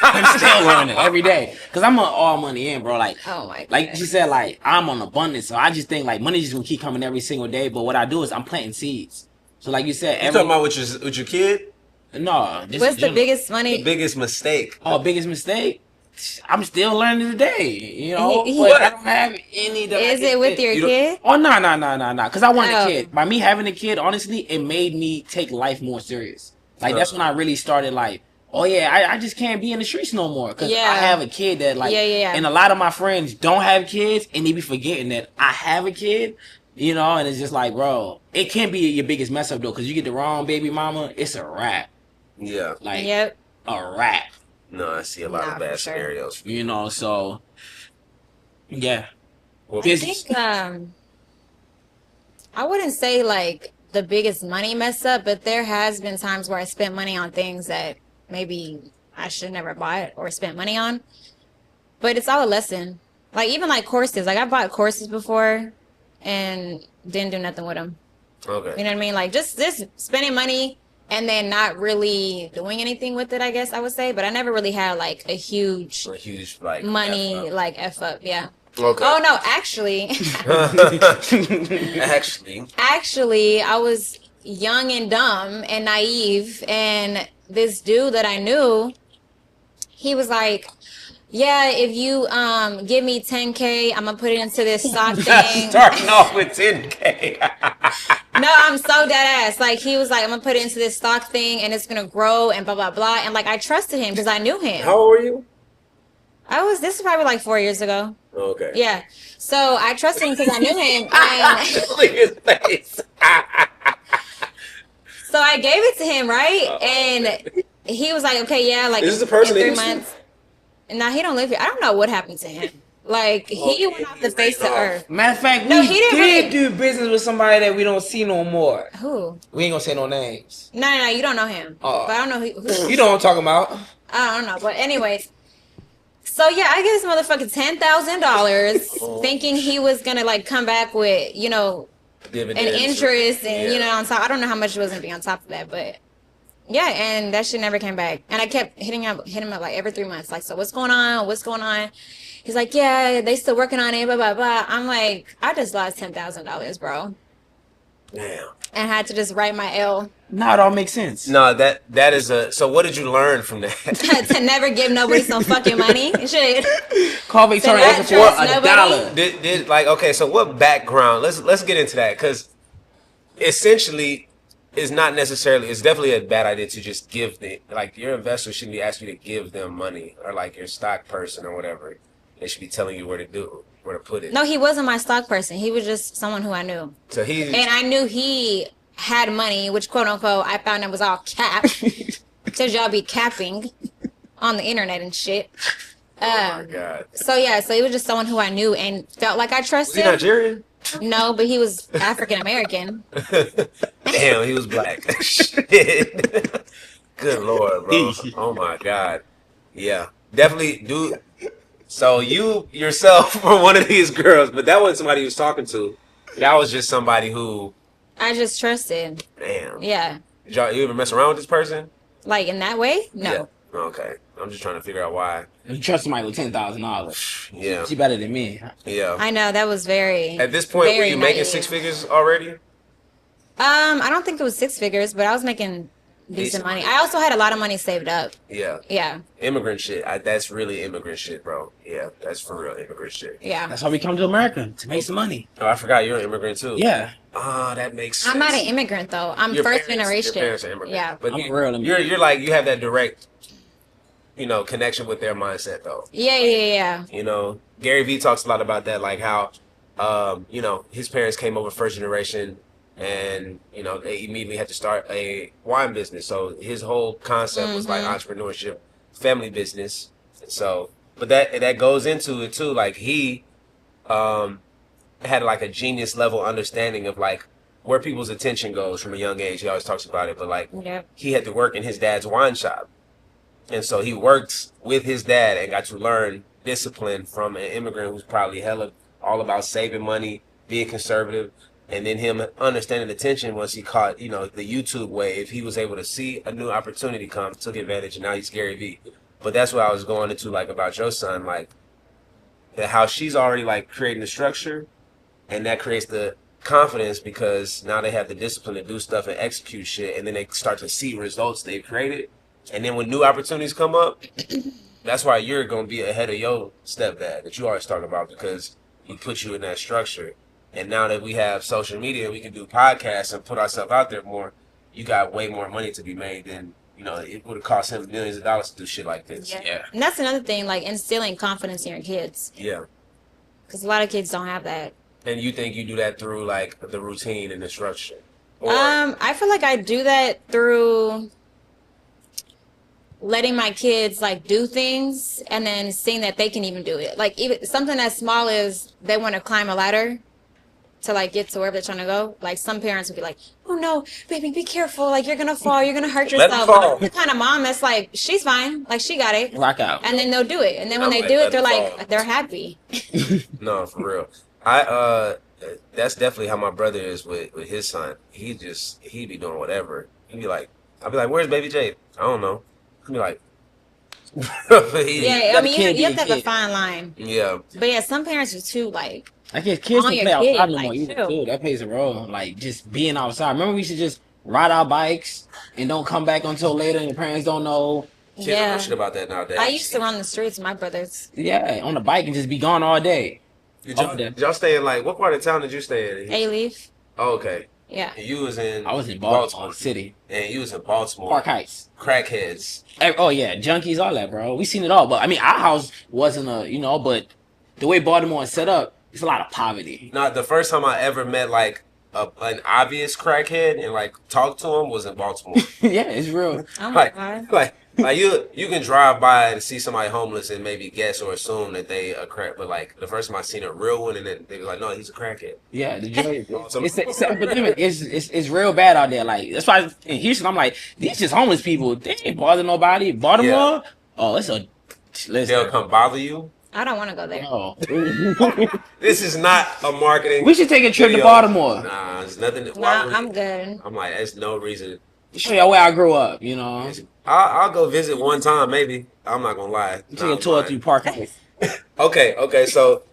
I'm still learning it every day. Cause I'm on all money in, bro. Like, Oh my God. like she said, like I'm on abundance, so I just think like money just gonna keep coming every single day. But what I do is I'm planting seeds. So like you said, You talking about with your kid? no. Just What's the biggest money? The biggest mistake. biggest mistake? I'm still learning today, But What? I don't have any. That Is it with your You don't- kid? Oh no! Cause I wanted Oh. a kid. By me having a kid, honestly, it made me take life more serious. Like that's when I really started like, oh yeah, I just can't be in the streets no more. Cause Yeah. I have a kid that like, Yeah. and a lot of my friends don't have kids, and they be forgetting that I have a kid. And it's just like, bro, it can be your biggest mess up though, cause you get the wrong baby mama, it's a wrap. Yeah. Like Yep. a wrap. No, I see a lot Nah, of bad for sure. scenarios. So yeah. Well, I Business. think I wouldn't say like the biggest money mess up, but there has been times where I spent money on things that maybe I should never bought or spent money on. But it's all a lesson. Like even like courses. Like I bought courses before and didn't do nothing with them. okay. You know what I mean? Like just spending money and then not really doing anything with it, I guess I would say. But I never really had like a huge A huge like money F up. like F up. Yeah. Okay. Oh no, actually. Actually, I was young and dumb and naive, and this dude that I knew, he was like, yeah, if you give me 10K, I'm gonna put it into this stock thing. Starting off with 10K. No, I'm so dead ass. Like, he was like, I'm gonna put it into this stock thing and it's gonna grow and blah blah blah. And like, I trusted him because I knew him. How old were you? This is probably like 4 years ago. Okay. Yeah. So I trusted him because I knew him. And Look at his face. so I gave it to him, right? Oh, and he was like, okay, yeah, like Is this the person in that 3 used to- months. Nah, he don't live here. I don't know what happened to him. Like, he went off the face of earth. Matter of fact, No, we he didn't did really- do business with somebody that we don't see no more. Who? We ain't gonna say no names. No, you don't know him. Oh. But I don't know who. You know what I'm talking about. I don't know. But anyways. So yeah, I gave this motherfucker $10,000 thinking he was gonna like come back with, you know, an Dividends. interest and, you Yeah. know, on top. I don't know how much it was gonna be on top of that, but yeah, and that shit never came back. And I kept hitting him up like every 3 months. Like, so what's going on? What's going on? He's like, yeah, they still working on it, blah, blah, blah. I'm like, I just lost $10,000, bro. Damn. And had to just write my L Now it all makes sense. No, that is a. So what did you learn from that? to never give nobody some fucking money. Shit. Call Victoria not for trust $1. nobody. Did like okay? So what background? Let's get into that because essentially, it's not necessarily. It's definitely a bad idea to just give the like your investor shouldn't be asking you to give them money or like your stock person or whatever. They should be telling you where to put it. No, he wasn't my stock person. He was just someone who I knew. So And I knew he had money, which quote unquote I found it was all cap. Because y'all be capping on the internet and shit. oh my god. So yeah, so he was just someone who I knew and felt like I Was trusted. he Nigerian? No, but he was African American. Damn, he was black. Shit. Good lord, bro. Oh my god. Yeah, definitely, dude. So you yourself were one of these girls, but that wasn't somebody he was talking to. That was just somebody who. I just trusted. Damn. Yeah. Did you ever mess around with this person? Like in that way? No. Yeah. Okay. I'm just trying to figure out why. You trust somebody with $10,000. Yeah. She better than me. Yeah. I know that was very. At this point, were very you making naive. 6 figures already? I don't think it was 6 figures, but I was making decent money. I also had a lot of money saved up. Yeah. Yeah. Immigrant shit. That's really immigrant shit, bro. Yeah. That's for real immigrant shit. Yeah. That's how we come to America, to make some money. Oh, I forgot you're an immigrant too. Yeah. Ah, that makes sense. I'm not an immigrant though. I'm Your first parents- generation. Your parents are immigrants. Yeah. But I'm you, a real immigrant. you're like you have that direct, connection with their mindset though. Yeah. You know, Gary Vee talks a lot about that, like how, his parents came over first generation, and they immediately had to start a wine business. So his whole concept was like entrepreneurship, family business. So, but that goes into it too. Like he, had like a genius level understanding of like where people's attention goes from a young age. He always talks about it, but like Yeah. he had to work in his dad's wine shop. And so he worked with his dad and got to learn discipline from an immigrant who's probably hella all about saving money, being conservative, and then him understanding attention once he caught, the YouTube wave. He was able to see a new opportunity come, took advantage, and now he's Gary Vee. But that's what I was going into, like, about your son, like, how she's already, like, creating the structure, and that creates the confidence because now they have the discipline to do stuff and execute shit, and then they start to see results they've created. And then when new opportunities come up, that's why you're going to be ahead of your stepdad that you always talk about because he put you in that structure. And now that we have social media, we can do podcasts and put ourselves out there more. You got way more money to be made than, it would have cost him millions of dollars to do shit like this. Yeah. And that's another thing, like instilling confidence in your kids, Yeah. because a lot of kids don't have that. And you think you do that through, like, the routine and the structure? Or, I feel like I do that through letting my kids like do things and then seeing that they can even do it. Like even something as small as they want to climb a ladder to like get to wherever they're trying to go. Like some parents would be like, "Oh no, baby, be careful! Like you're gonna fall, you're gonna hurt Let 'em yourself." fall. I'm the kind of mom that's like, "She's fine, like she got it," Rock out. and then they'll do it. And then when I'm they like, do let it, they're 'em like, fall. they're happy. No, for real. That's definitely how my brother is with his son. He be doing whatever. He'd be like, I'll be like, "Where's baby Jade?" I don't know. He'd be like, Yeah, I mean, kid you have be to a have a kid. fine line. Yeah. But yeah, some parents are too like, I guess kids On don't your play kid, outside no like, more either, chill. too. That plays a role. Like, just being outside. Remember we used to just ride our bikes and don't come back until later and the parents don't know. Kids don't know Yeah. shit about that nowadays. I used to run the streets with my brothers. Yeah, on the bike and just be gone all day. Did y'all stay in like what part of town did you stay in? A-Leaf. Oh, okay. Yeah. And you was in I was in Baltimore City. And you was in Baltimore. Park Heights. Crackheads. Oh yeah, junkies, all that, bro. We seen it all. But I mean, our house wasn't but the way Baltimore is set up, it's a lot of poverty. Not the first time I ever met like an obvious crackhead and like talked to him was in Baltimore. Yeah, it's real. Oh my God. Like you can drive by and see somebody homeless and maybe guess or assume that they a crack, but like the first time I seen a real one and then they be like, no, he's a crackhead. Yeah, the joy. It's an epidemic. It's real bad out there. Like that's why in Houston, I'm like, these just homeless people. They ain't bother nobody. Baltimore, oh, it's a. Listen. They'll come bother you. I don't want to go there. No. This is not a marketing. We should take a trip video. to Baltimore. Nah, it's nothing. Nah, I'm good. I'm like, there's no reason. Show y'all where I grew up. You know. I'll go visit one time, maybe. I'm not gonna lie. Take a tour through Park Heights. Okay. So,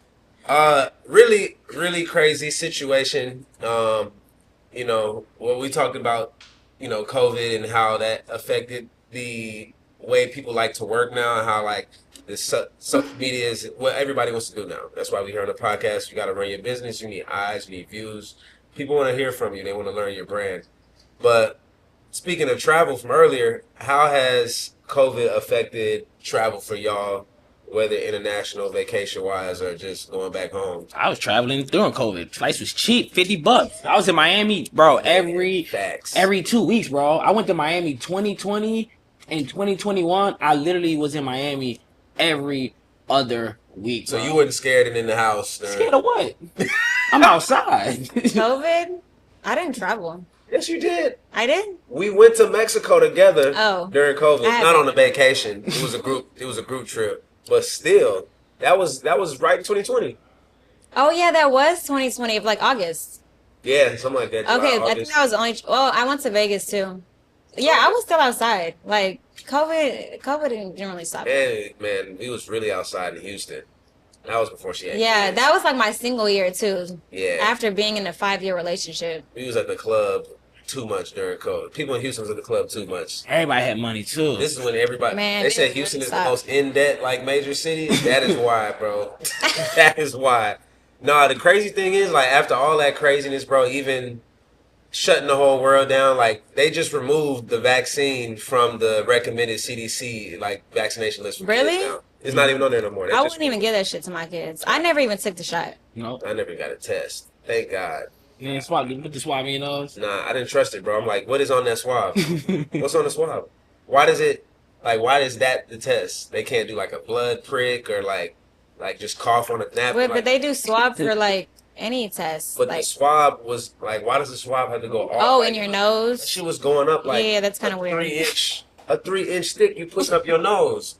really, really crazy situation. You know, what we talked about, you know, COVID and how that affected the way people like to work now, and how like the social media is what everybody wants to do now. That's why we here on the podcast. You got to run your business. You need eyes. You need views. People want to hear from you. They want to learn your brand. But speaking of travel from earlier, how has COVID affected travel for y'all, whether international, vacation-wise, or just going back home? I was traveling during COVID. Flights was cheap, $50. I was in Miami, bro, every 2 weeks, bro. I went to Miami 2020 and 2021. I literally was in Miami every other week. So bro. you wasn't scared and in the house? Scared of what? I'm outside. COVID? I didn't travel. Yes, you did. I did? We went to Mexico together during COVID. I Not on a vacation. It was a group trip. But still, that was right in 2020. Oh, yeah, that was 2020, like August. Yeah, something like that. Okay, July, I think that was the only. Well, I went to Vegas too. Yeah, I was still outside. Like COVID didn't really stop. Hey, man, we was really outside in Houston. That was before she had kids. That was like my single year too. Yeah. After being in a 5-year relationship. We was at the club too much during COVID. People in Houston was at the club too much. Everybody had money too. This is when everybody. Man, they said they Houston is the stopped. most in debt like major city. That is why, bro. That is why. No, the crazy thing is like after all that craziness, bro, even shutting the whole world down, like they just removed the vaccine from the recommended CDC like vaccination list for Really? kids now. It's not even on there no more. They I just- wouldn't even give that shit to my kids. I never even took the shot. No. I never got a test. Thank God. Man, put the swab in your nose. Nah, I didn't trust it, bro. I'm like, what is on that swab? What's on the swab? Why does that the test? They can't do like a blood prick or like just cough on a napkin. But they do swab for like any test. But like, the swab was like, why does the swab have to go off? oh, like, in your nose? She was going up like Yeah, that's kind of weird. A 3-inch stick you put up your nose.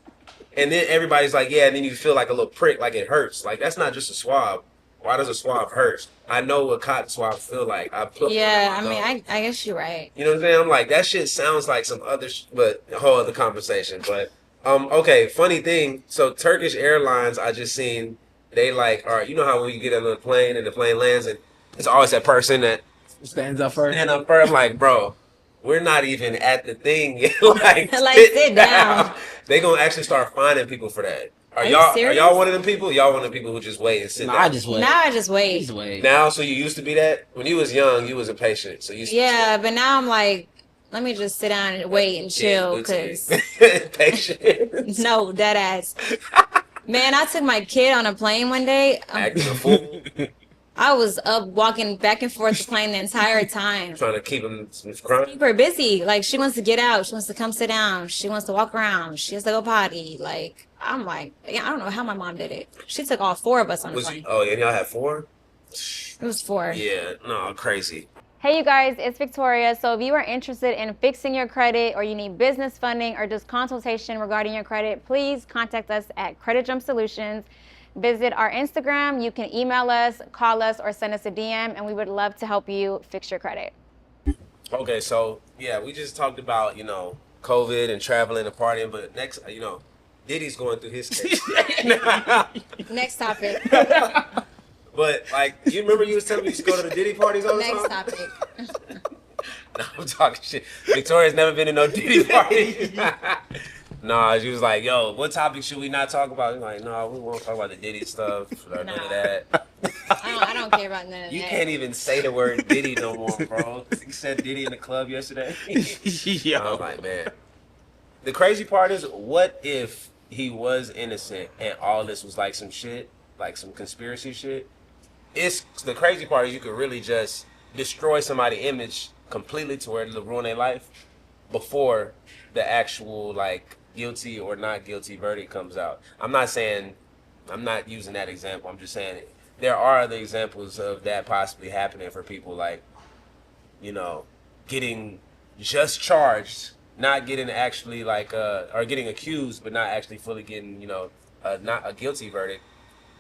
And then everybody's like, yeah, and then you feel like a little prick, like it hurts. Like that's not just a swab. Why does a swab hurt? I know what cotton swabs feel like. I put Yeah, I mean, I guess you're right. You know what I'm saying? I'm like, that shit sounds like some other, but a whole other conversation. But, okay, funny thing. So Turkish Airlines, I just seen, they like, all right, you know how when you get on the plane and the plane lands and it's always that person that Stands up first. stand up first. I'm like, bro, we're not even at the thing yet. like sit down. They gonna actually start finding people for that. Are you y'all serious? one of them people? Y'all one of the people who just wait and sit No, down? I just wait. Now I just wait. Just wait. Now, so you used to be that? When you was young, you was impatient. So you Yeah, but now I'm like, let me just sit down and wait and chill, good to cause you. Patient. no, dead ass. Man, I took my kid on a plane one day. Acting a fool. I was up walking back and forth the plane the entire time. Trying to keep him from crying. Keep her busy. Like she wants to get out. She wants to come sit down. She wants to walk around. She has to go potty. Like I'm like, yeah, I don't know how my mom did it. She took all 4 of us on the plane. Oh, and y'all had 4? It was 4. Yeah, no, crazy. Hey you guys, it's Victoria. So if you are interested in fixing your credit or you need business funding or just consultation regarding your credit, please contact us at Credit Jump Solutions. Visit our Instagram. You can email us, call us, or send us a DM, and we would love to help you fix your credit. Okay, so, yeah, we just talked about, COVID and traveling and partying, but next, Diddy's going through his case. Next topic. But, like, you remember you was telling me you used to go to the Diddy parties all the Next time? topic. No, I'm talking shit. Victoria's never been to no Diddy party. Nah, she was like, "Yo, what topic should we not talk about?" I'm like, "No, we won't talk about the Diddy stuff or none of that." I don't care about none of You that. can't even say the word Diddy no more, bro. You said Diddy in the club yesterday. Yo. I was like, man. The crazy part is, what if he was innocent and all this was like some shit, like some conspiracy shit? It's the crazy part is you could really just destroy somebody's image completely to where it'll ruin their life before the actual like guilty or not guilty verdict comes out. I'm not using that example. I'm just saying there are other examples of that possibly happening for people, like, you know, getting just charged, not getting actually like or getting accused but not actually fully getting, you know, not a guilty verdict,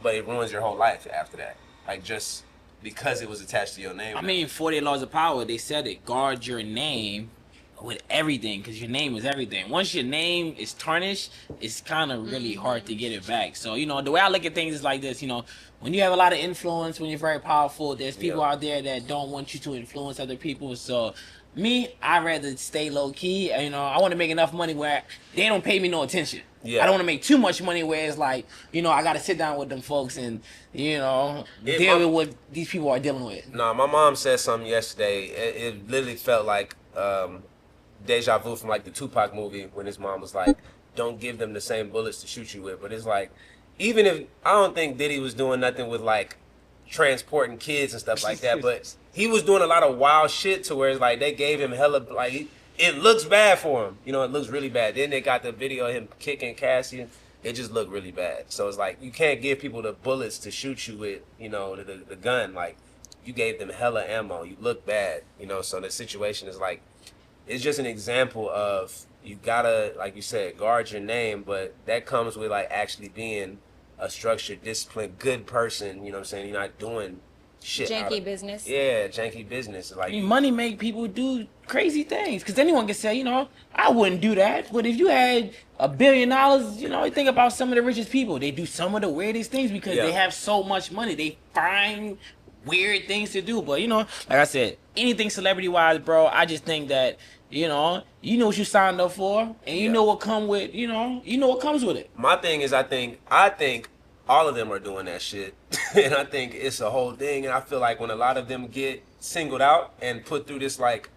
but it ruins your whole life after that, like just because it was attached to your name. I mean, 48 Laws of Power, they said it, guard your name with everything, because your name is everything. Once your name is tarnished, it's kind of really hard to get it back. So, you know, the way I look at things is like this, you know, when you have a lot of influence, when you're very powerful, there's people out there that don't want you to influence other people. So me, I'd rather stay low key. You know, I want to make enough money where they don't pay me no attention. Yeah. I don't want to make too much money where it's like, you know, I got to sit down with them folks and, you know, deal with what these people are dealing with. Nah, my mom said something yesterday. It literally felt like deja vu from like the Tupac movie when his mom was like, "Don't give them the same bullets to shoot you with." But it's like, even if I don't think Diddy was doing nothing with like transporting kids and stuff like that, but he was doing a lot of wild shit to where it's like they gave him hella like it looks bad for him. You know, it looks really bad. Then they got the video of him kicking Cassie. It just looked really bad. So it's like you can't give people the bullets to shoot you with, you know, the gun. Like you gave them hella ammo. You look bad, you know. So the situation is like, it's just an example of you gotta, like you said, guard your name, but that comes with like actually being a structured, disciplined, good person. You know what I'm saying? You're not doing shit. Janky business. Yeah, janky business. Like I mean, money make people do crazy things. Because anyone can say, you know, I wouldn't do that. But if you had $1 billion, you know, think about some of the richest people. They do some of the weirdest things because they have so much money. They find weird things to do. But, you know, like I said, anything celebrity-wise, bro, I just think that, you know what you signed up for, and you know what come with, you know what comes with it. My thing is, I think all of them are doing that shit, and I think it's a whole thing. And I feel like when a lot of them get singled out and put through this like,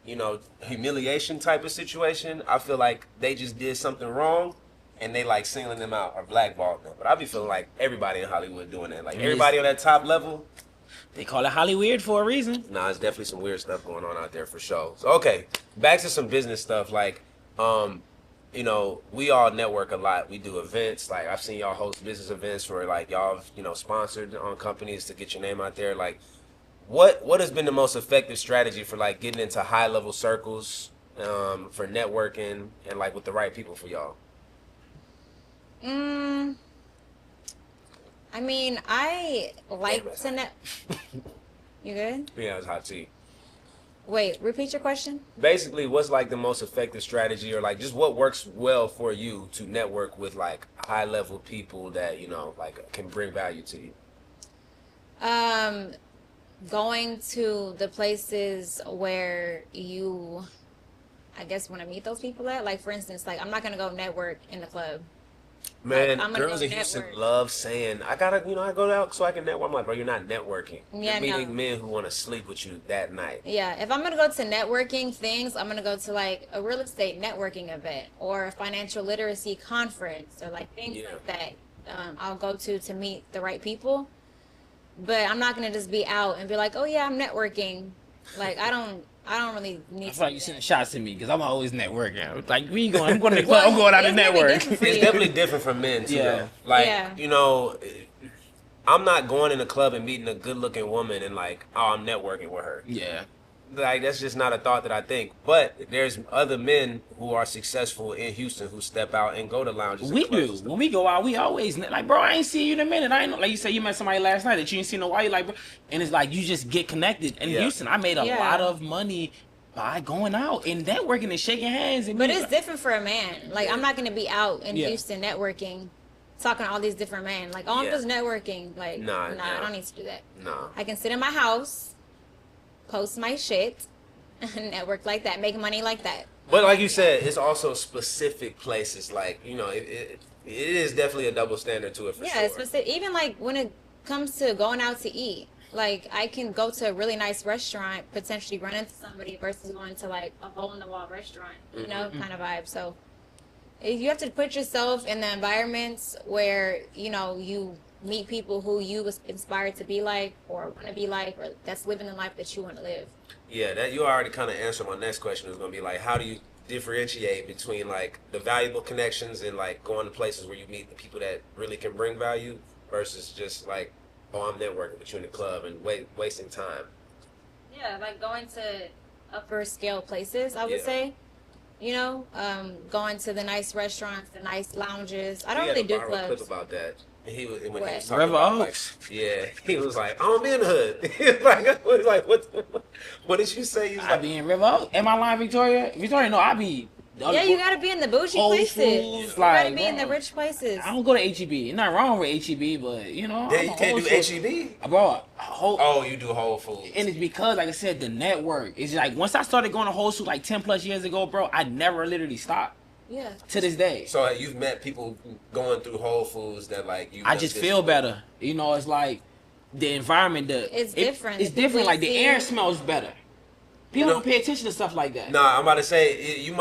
you know, humiliation type of situation, I feel like they just did something wrong, and they like singling them out or blackballing them. But I be feeling like everybody in Hollywood doing that, like everybody on that top level. They call it Hollyweird for a reason. Nah, it's definitely some weird stuff going on out there for sure. So, okay, back to some business stuff. Like, you know, we all network a lot. We do events. Like, I've seen y'all host business events for, like, y'all, you know, sponsored on companies to get your name out there. Like, what has been the most effective strategy for, like, getting into high-level circles, for networking and, like, with the right people for y'all? I mean, I like to net. You good? Yeah, it's hot tea. Wait, repeat your question. Basically, what's like the most effective strategy, or like just what works well for you to network with like high level people that, you know, like can bring value to you? Going to the places where you, I guess, want to meet those people at. Like, for instance, like I'm not gonna go network in the club. Man, Like, girls in Houston love saying, I gotta, you know, I go out so I can network. I'm like, bro, you're not networking. Yeah, you're meeting men who want to sleep with you that night. Yeah, if I'm gonna go to networking things, I'm gonna go to like a real estate networking event or a financial literacy conference or like things like that. I'll go to meet the right people. But I'm not gonna just be out and be like, oh yeah, I'm networking. Like I don't really need. I feel like you're sending shots at me because I'm always networking. Like we going, I'm going to the club. I'm going out to network. It's definitely different from men too. Though. Like you know, I'm not going in a club and meeting a good-looking woman and like, oh, I'm networking with her. Yeah. Like that's just not a thought that I think. But there's other men who are successful in Houston who step out and go to lounges. We do. When we go out, we always like, bro, I ain't seen you in a minute. I ain't like you said you met somebody last night that you didn't see no while. You like, bro, and it's like you just get connected. In Houston, I made a lot of money by going out and networking and shaking hands. And but it's different for a man. Like I'm not gonna be out in Houston networking, talking to all these different men. Like, oh, I'm just networking. Like, nah, I don't need to do that. No. I can sit in my house, post my shit, and network like that, make money like that. But like you said, it's also specific places. Like, you know, it is definitely a double standard to it for Yeah, sure. specific. Even like when it comes to going out to eat, like I can go to a really nice restaurant, potentially run into somebody versus going to like a hole in the wall restaurant, you know, kind of vibe. So you have to put yourself in the environments where, you know, you meet people who you was inspired to be like or want to be like, or that's living the life that you want to live. Yeah, that you already kind of answered my next question. Was going to be like, how do you differentiate between like the valuable connections and like going to places where you meet the people that really can bring value versus just like, oh, I'm networking with you in the club and wasting time. Yeah, like going to Upper scale places, I would Yeah. say. You know, going to the nice restaurants, the nice lounges. I don't He had really do a viral clubs. clip about that. And he was when he What? was talking River about like, Oaks. yeah, he was like, I don't be in the hood. He was like, what did you say? He was I like, be in River Oaks. Am I lying, Victoria? Victoria, no, I be. Yeah, you gotta be in the bougie Whole places. Foods, You gotta like, be in the bro. rich places. I don't go to HEB. Not wrong with HEB, but you know, yeah, I'm you a can't old do school- HEB. Bro, whole, Oh, you do Whole Foods. and it's because, like I said, the network. It's like once I started going to Whole Foods like 10 plus years ago, bro, I never literally stopped Yeah. to this day. So you've met people going through Whole Foods that like you. I just feel better. You know, it's like the environment. It's different. It's The people different. you Like the see- air smells better. People You know- don't pay attention to stuff like that. Nah, I'm about to say it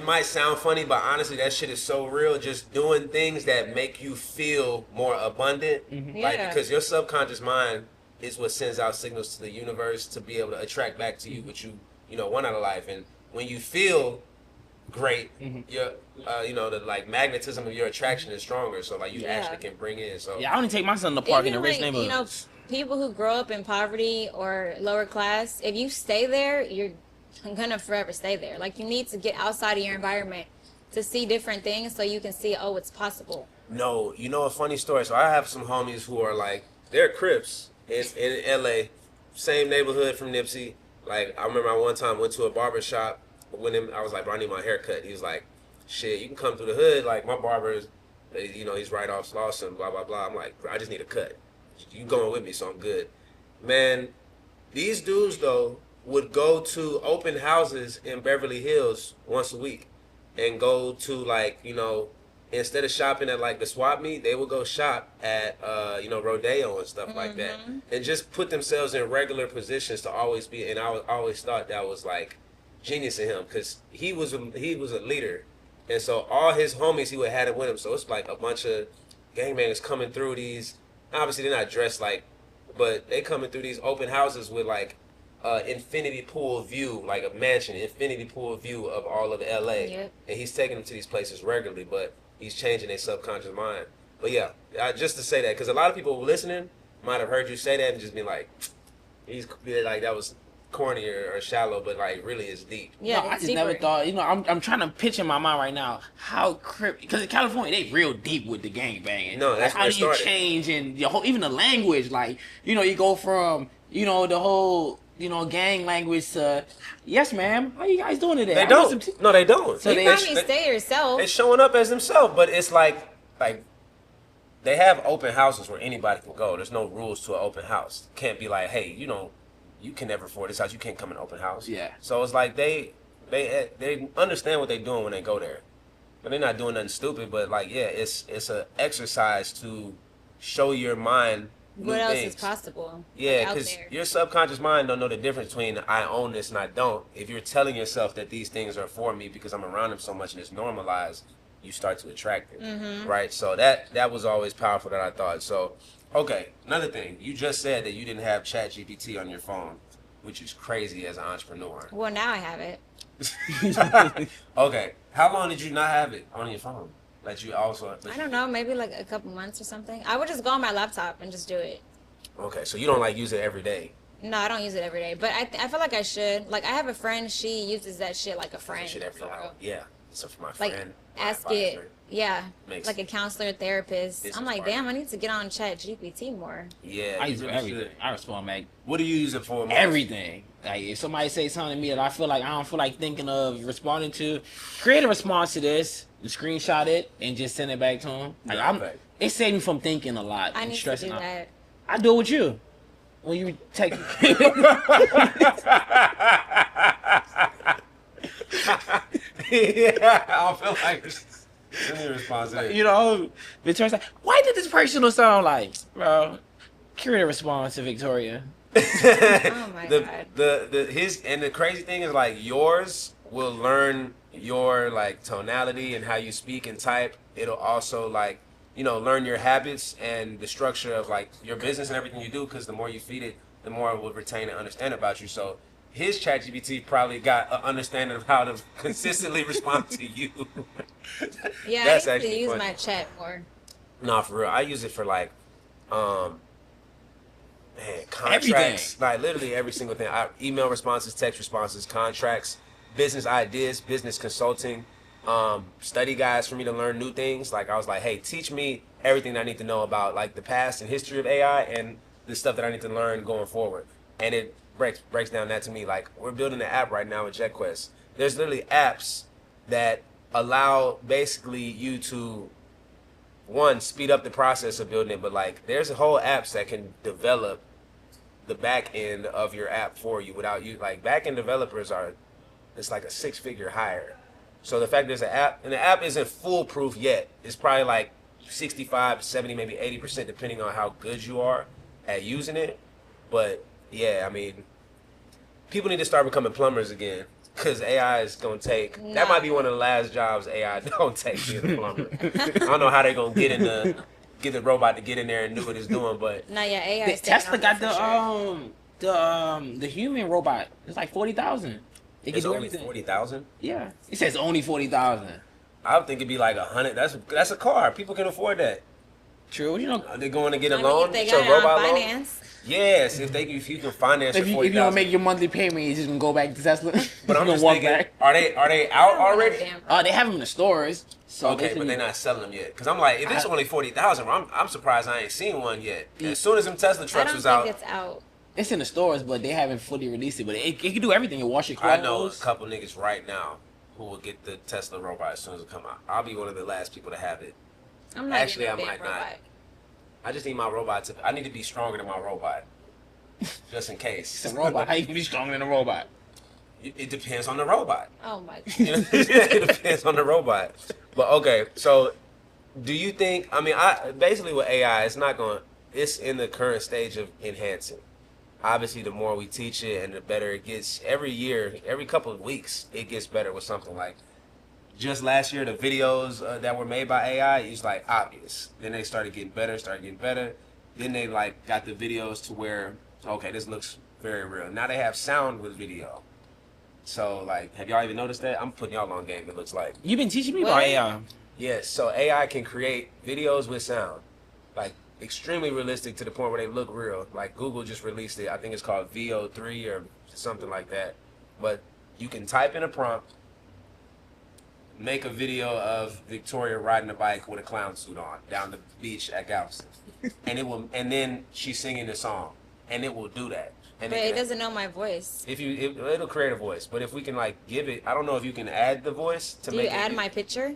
might sound funny, but honestly, that shit is so real. Just doing things that make you feel more abundant, like Yeah. because your subconscious mind is what sends out signals to the universe to be able to attract back to you what you know want out of life. And when you feel great, your you know the like magnetism of your attraction is stronger. So like you Yeah. actually can bring in. So Yeah, I only take my son to park in the Even rich like, you know, neighborhoods. people who grow up in poverty or lower class, if you stay there, you're gonna forever stay there. Like you need to get outside of your environment to see different things so you can see, oh, it's possible. No, you know a funny story. So I have some homies who are like they're Crips in LA, same neighborhood from Nipsey. Like I remember I one time went to a barber shop with him. I was like, bro, I need my haircut. He was like, shit, you can come through the hood. Like my barber is, you know, he's right off Slauson, blah blah blah. I'm like, bro, I just need a cut. You going with me, so I'm good. Man, these dudes though would go to open houses in Beverly Hills once a week and go to like, you know, instead of shopping at like the swap meet, they would go shop at you know, Rodeo and stuff like that, and just put themselves in regular positions to always be. And I always thought that was like genius in him because he was a leader, and so all his homies he would have it with him. So it's like a bunch of gangbangers coming through these. Obviously they're not dressed like, but they coming through these open houses with like infinity pool view, like a mansion, infinity pool view of all of LA. Yep. And he's taking them to these places regularly, but he's changing their subconscious mind. But yeah, just to say that, because a lot of people listening might have heard you say that and just be like, he's like that was corny or shallow, but like really it's deep. Yeah, No, I it's just never deeper. thought. You know, I'm trying to picture in my mind right now how because in California they real deep with the gang banging. No, that's like, how where do it you started. change and your whole even the language? Like you know, you go from you know the whole you know gang language to yes, ma'am. How you guys doing today? They I want some don't. No, they don't. So You they- probably stay yourself. They're showing up as themselves, but it's like they have open houses where anybody can go. There's no rules to an open house. Can't be like, hey, you can never afford this house. You can't come in an open house. Yeah. So it's like they understand what they're doing when they go there, but they're not doing nothing stupid. But like, yeah, it's a exercise to show your mind new What else things. is possible? Yeah, like, out because there? your subconscious mind don't know the difference between I own this and I don't. If you're telling yourself that these things are for me because I'm around them so much and it's normalized, you start to attract it, right? So that was always powerful that I thought. So, okay, another thing. You just said that you didn't have ChatGPT on your phone, which is crazy as an entrepreneur. Well, now I have it. Okay, how long did you not have it on your phone? That you also... I don't know, maybe like a couple months or something. I would just go on my laptop and just do it. Okay, so you don't like use it every day. No, I don't use it every day, but I feel like I should. Like I have a friend, she uses that shit like a friend. Shit every for real. hour. Yeah. So for my Like friend, my ask advisor. it, yeah, Makes like a counselor, therapist. business I'm like, partner. damn, I need to get on Chat GPT more. Yeah. I you use it for really everything. should. I respond back What do you use it for? most? everything. Like if somebody say something to me that I feel like I don't feel like thinking of responding to, create a response to this, screenshot it, and just send it back to them. Like Yeah, I'm, okay. it saved me from thinking a lot I and need to stressing do out. that. I do it with you when you take. Yeah, I don't feel like any response to it. You know, Victoria's like, why did this personal sound like, bro? Curator response to Victoria. Oh my God. The crazy thing is like yours will learn your like tonality and how you speak and type. It'll also like learn your habits and the structure of like your business and everything you do, because the more you feed it, the more it will retain and understand about you. So his ChatGPT probably got an understanding of how to consistently respond to you. Yeah, That's I used actually to use funny. my chat more. No, for real. I use it for like man, contracts, Everything. like literally every single thing. Email responses, text responses, contracts, business ideas, business consulting, study guides for me to learn new things. Like I was like, hey, teach me everything I need to know about like the past and history of AI and the stuff that I need to learn going forward. And it breaks down that to me. Like we're building an app right now with JetQuest. There's literally apps that allow basically you to one, speed up the process of building it, but like there's a whole apps that can develop the back end of your app for you without you. Like back end developers it's like a 6-figure hire. So the fact there's an app, and the app isn't foolproof yet. It's probably like 65, 70, maybe 80% depending on how good you are at using it. But yeah, I mean, people need to start becoming plumbers again. Because AI is going to take... No. That might be one of the last jobs AI don't take, being a plumber. I don't know how they're going to get the robot to get in there and do what it's doing, but... No, yeah, AI is Tesla got taking over for sure. the human robot. It's like 40,000. It can It's do only everything. 40,000? Yeah, it says only 40,000. I would think it'd be like 100. That's a car. People can afford that. True, you know. Are they going to get a I mean, loan? if they Get got your it on robot loan? finance. Yes, if you can finance If it you, 40,000. if you don't make your monthly payment, you're just gonna go back to Tesla. But I'm You just walk thinking, back. are they out already? They have them in the stores. So Okay, but they're not selling them yet. Because I'm like, if it's only 40,000, I'm surprised I ain't seen one yet. As soon as them Tesla I trucks don't was think out, it's out. It's in the stores, but they haven't fully released it. But it can do everything. You wash your clothes. I know a couple niggas right now who will get the Tesla robot as soon as it come out. I'll be one of the last people to have it. I'm not Actually, even a I might damn not. robot. I just need my robot to. I need to be stronger than my robot, just in case. It's a robot. How you can be stronger than a robot? It depends on the robot. Oh my God. You know? It depends on the robot. But okay, so do you think? I mean, basically with AI, it's in the current stage of enhancing. Obviously, the more we teach it and the better it gets. Every year, every couple of weeks, it gets better with something like. Just last year, the videos that were made by AI, it's like obvious. Then they started getting better. Then they like got the videos to where, okay, this looks very real. Now they have sound with video. So like, have y'all even noticed that? I'm putting y'all on game. It looks like. You've been teaching me What? about AI. Yes. So AI can create videos with sound, like extremely realistic to the point where they look real. Like Google just released it. I think it's called VO3 or something like that. But you can type in a prompt. Make a video of Victoria riding a bike with a clown suit on down the beach at Galveston, and then she's singing the song, and it will do that. And But it doesn't know my voice. it'll create a voice. But if we can like give it, I don't know if you can add the voice to Do make you add it. my picture?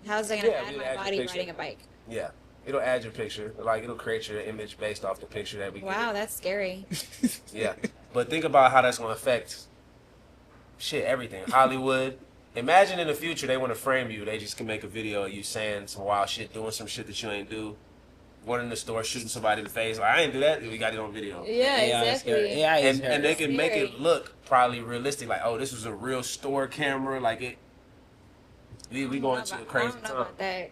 How's it gonna Yeah, add we my add your body picture. riding a bike? Yeah, it'll add your picture. Like it'll create your image based off the picture that we. Wow, that's scary. Yeah, but think about how that's gonna affect everything. Hollywood. Imagine in the future they want to frame you. They just can make a video of you saying some wild shit, doing some shit that you ain't do. One in the store shooting somebody in the face. Like, I ain't do that. We got it on video. Yeah, AI is scary. exactly. AI is And they scary. can make it Scary. look probably realistic. Like, oh, this was a real store camera. Like it. We going to a I crazy don't know time. about that.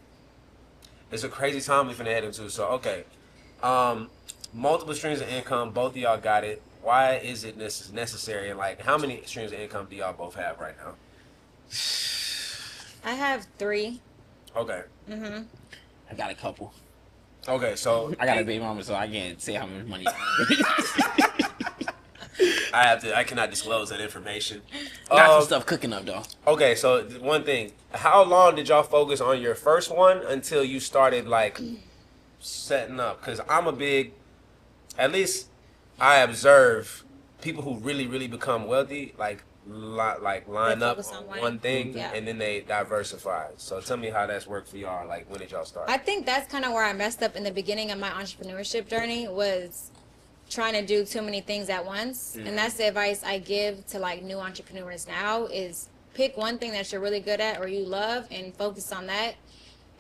It's a crazy time we finna head into. So okay, multiple streams of income. Both of y'all got it. Why is it necessary? And like, how many streams of income do y'all both have right now? I have 3. Okay. Mm-hmm. I got a couple. Okay. So I got a baby mama, so I can't say how much money. I cannot disclose that information. Got some stuff cooking up though. Okay, so one thing. How long did y'all focus on your first one until you started like setting up? Because I'm a big, at least I observe people who really, really become wealthy, like line They up focus on on one thing Yeah. and then they diversify. So tell me how that's worked for y'all. Like, when did y'all start? I think that's kind of where I messed up in the beginning of my entrepreneurship journey, was trying to do too many things at once. And that's the advice I give to like new entrepreneurs now, is pick one thing that you're really good at or you love and focus on that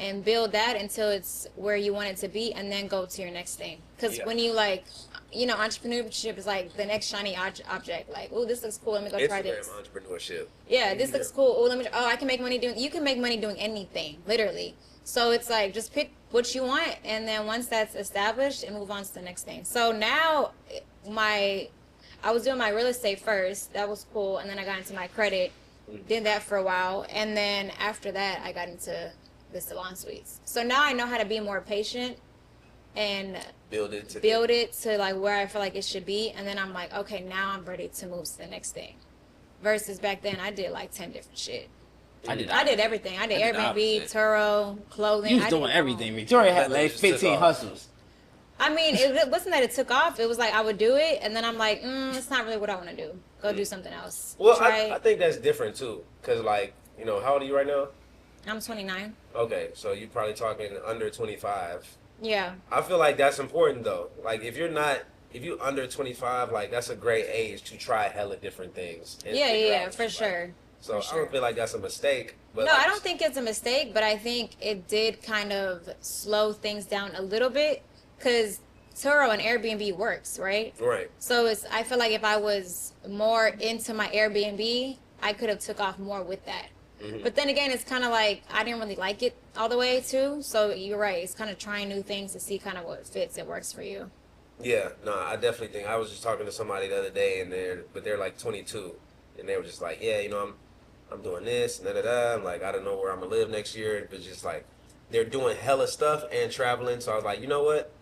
and build that until it's where you want it to be, and then go to your next thing. Because when you like, you know, entrepreneurship is like the next shiny object. Like, oh, this looks cool. Let me go try this. Entrepreneurship. Yeah, this looks cool. Oh, let me. Oh, I can make money doing. You can make money doing anything, literally. So it's like just pick what you want, and then once that's established, and move on to the next thing. So now, I was doing my real estate first. That was cool, and then I got into my credit. Did that for a while, and then after that, I got into the salon suites. So now I know how to be more patient and build it to like where I feel like it should be, and then I'm like, okay, now I'm ready to move to the next thing. Versus back then, I did like 10 different shit. I did everything. I did Airbnb, Turo, clothing. You was doing everything. Victoria had like 15 hustles. I mean, it wasn't that it took off. It was like I would do it, and then I'm like, it's not really what I want to do. Go do something else. Well, I think that's different too, because like, you know, how old are you right now? I'm 29. Okay, so you're probably talking under 25. Yeah. I feel like that's important though. Like if you're under 25, like that's a great age to try hella different things. Yeah, for sure. So I don't feel like that's a mistake. But no, I don't think it's a mistake, but I think it did kind of slow things down a little bit, because Turo and Airbnb works, right? Right. So I feel like if I was more into my Airbnb, I could have took off more with that. Mm-hmm. But then again, it's kind of like I didn't really like it all the way too. So you're right. It's kind of trying new things to see kind of what fits and works for you. Yeah, no, I definitely think. I was just talking to somebody the other day, and they're like 22, and they were just like, yeah, you know, I'm doing this and I'm like, I don't know where I'm gonna live next year, but just like they're doing hella stuff and traveling. So I was like, you know what?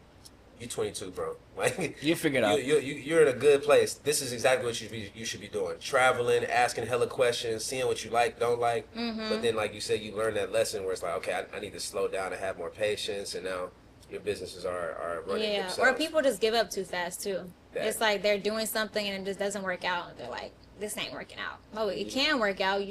You're 22, bro. Like you figured out. You're in a good place. This is exactly what you should be doing. Traveling, asking hella questions, seeing what you like, don't like. Mm-hmm. But then, like you said, you learn that lesson where it's like, okay, I need to slow down and have more patience. And now your businesses are running themselves. Or people just give up too fast too. It's like they're doing something and it just doesn't work out. And they're like, this ain't working out. Oh, it can work out.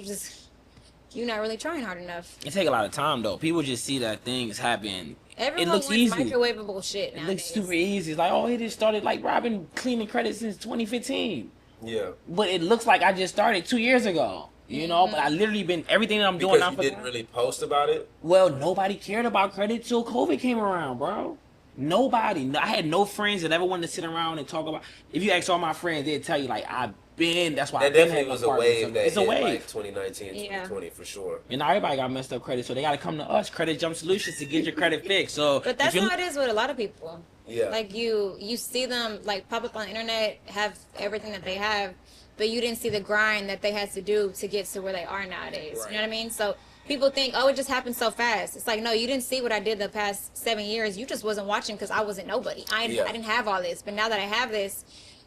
You're not really trying hard enough. It take a lot of time though. People just see that things happen. Everyone it looks wants easy. Microwavable shit nowadays. It looks super easy. It's like, oh, he just started like robbing cleaning credit since 2015. Yeah. But it looks like I just started 2 years ago. You know, but I literally been everything that I'm doing now. Because you didn't really post about it? Well, nobody cared about credit till COVID came around, bro. Nobody. I had no friends that ever wanted to sit around and talk about. If you ask all my friends, they'd tell you like that's why. That definitely was a wave. It's a wave. Like 2019, 2020 for sure. And now everybody got messed up credit, so they got to come to us, Credit Jump Solutions, to get your credit fixed. So, but that's how it is with a lot of people. Yeah. Like you see them like pop up on the internet, have everything that they have, but you didn't see the grind that they had to do to get to where they are nowadays. Right. You know what I mean? So people think, oh, it just happened so fast. It's like, no, you didn't see what I did the past 7 years. You just wasn't watching because I wasn't nobody. I didn't have all this. But now that I have this,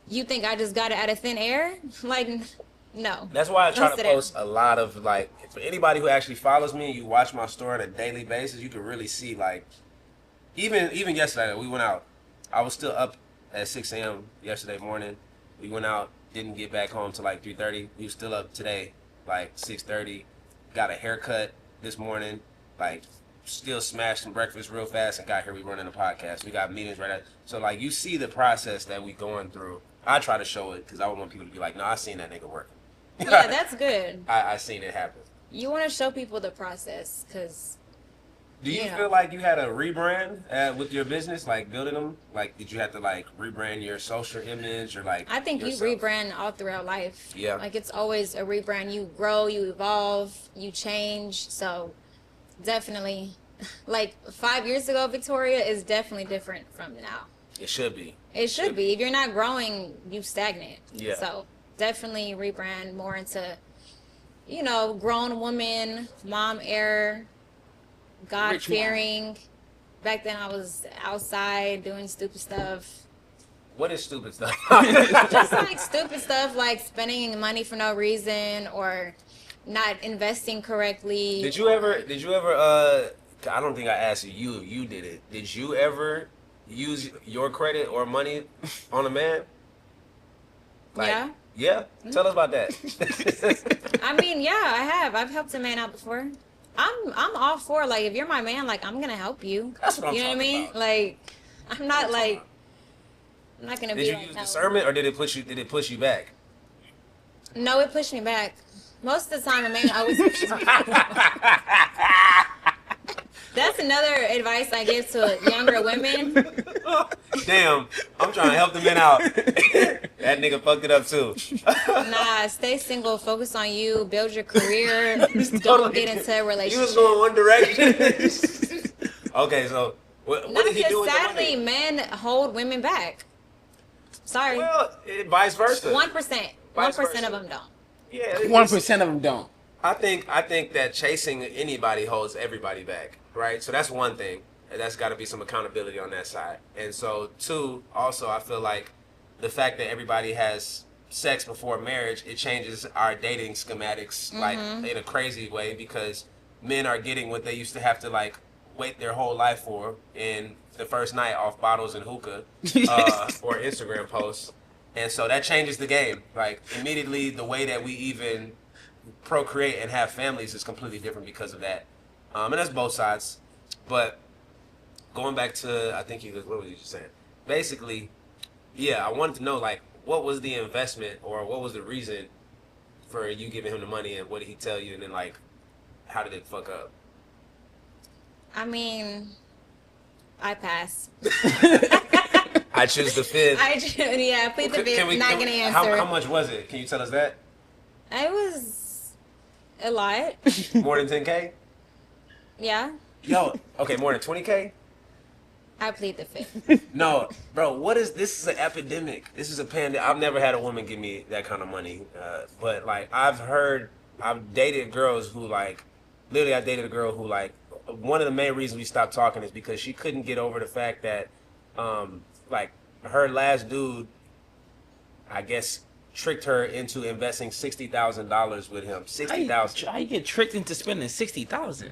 you think I just got it out of thin air? Like, no. That's why I try to post a lot of, like, for anybody who actually follows me, you watch my store on a daily basis, you can really see, like, even yesterday, we went out. I was still up at 6 a.m. yesterday morning. We went out, didn't get back home till like 3:30. We were still up today, like 6:30. Got a haircut this morning, like, still smashed some breakfast real fast and got here. We running a podcast. We got meetings right now. So, like, you see the process that we going through. I try to show it because I want people to be like, no, I seen that nigga working. Yeah, that's good. I seen it happen. You want to show people the process because... Do you feel like you had a rebrand with your business, like building them? Like, did you have to like rebrand your social image or like? I think yourself? You rebrand all throughout life. Yeah. Like it's always a rebrand. You grow, you evolve, you change. So definitely, like 5 years ago, Victoria is definitely different from now. It should be. It should be. If you're not growing, you stagnate. Yeah. So definitely rebrand more into, grown woman, mom era. God-fearing. Back then I was outside doing stupid stuff. What is stupid stuff? Just like stupid stuff like spending money for no reason or not investing correctly. Did you ever I don't think I asked you, you did it. Did you ever use your credit or money on a man? Like, yeah. Yeah? Tell us about that. I mean, yeah, I have. I've helped a man out before. I'm all for, like, if you're my man, like, I'm gonna help you. That's what I'm talking about. You know what I mean? About. Like, I'm not like, I'm not gonna be like. Did you use discernment or did it push you back? No, it pushed me back. Most of the time, a man always. That's another advice I give to younger women. Damn, I'm trying to help the men out. That nigga fucked it up too. Nah, stay single. Focus on you. Build your career. Don't get into a You relationship. was going one direction. Okay, so what Not did he do with the sadly, money? men hold women back. Sorry, Well, vice versa. 1%. Vice 1% versa. of them don't. Yeah, it's- 1% of them don't. I think that chasing anybody holds everybody back, right? So that's one thing. And that's got to be some accountability on that side. And so, two, also, I feel like the fact that everybody has sex before marriage, it changes our dating schematics like in a crazy way, because men are getting what they used to have to like wait their whole life for in the first night off bottles and hookah or Instagram posts. And so that changes the game. Like immediately, the way that we even procreate and have families is completely different because of that. And that's both sides. But going back to, I think what was you just saying? Basically, yeah, I wanted to know, like, what was the investment or what was the reason for you giving him the money, and what did he tell you, and then, like, how did it fuck up? I mean, I pass. I choose the fifth. Yeah, plead the fifth. Not gonna answer. How much was it? Can you tell us that? It was a lot. More than 10K? Yeah, Yo, okay, more than 20K? I plead the fifth. No, bro, this is an epidemic. This is a pandemic. I've never had a woman give me that kind of money. But, like, I've dated girls who, like, literally I dated a girl who, like, one of the main reasons we stopped talking is because she couldn't get over the fact that, like, her last dude, I guess, tricked her into investing $60,000 with him. $60,000. How you get tricked into spending $60,000?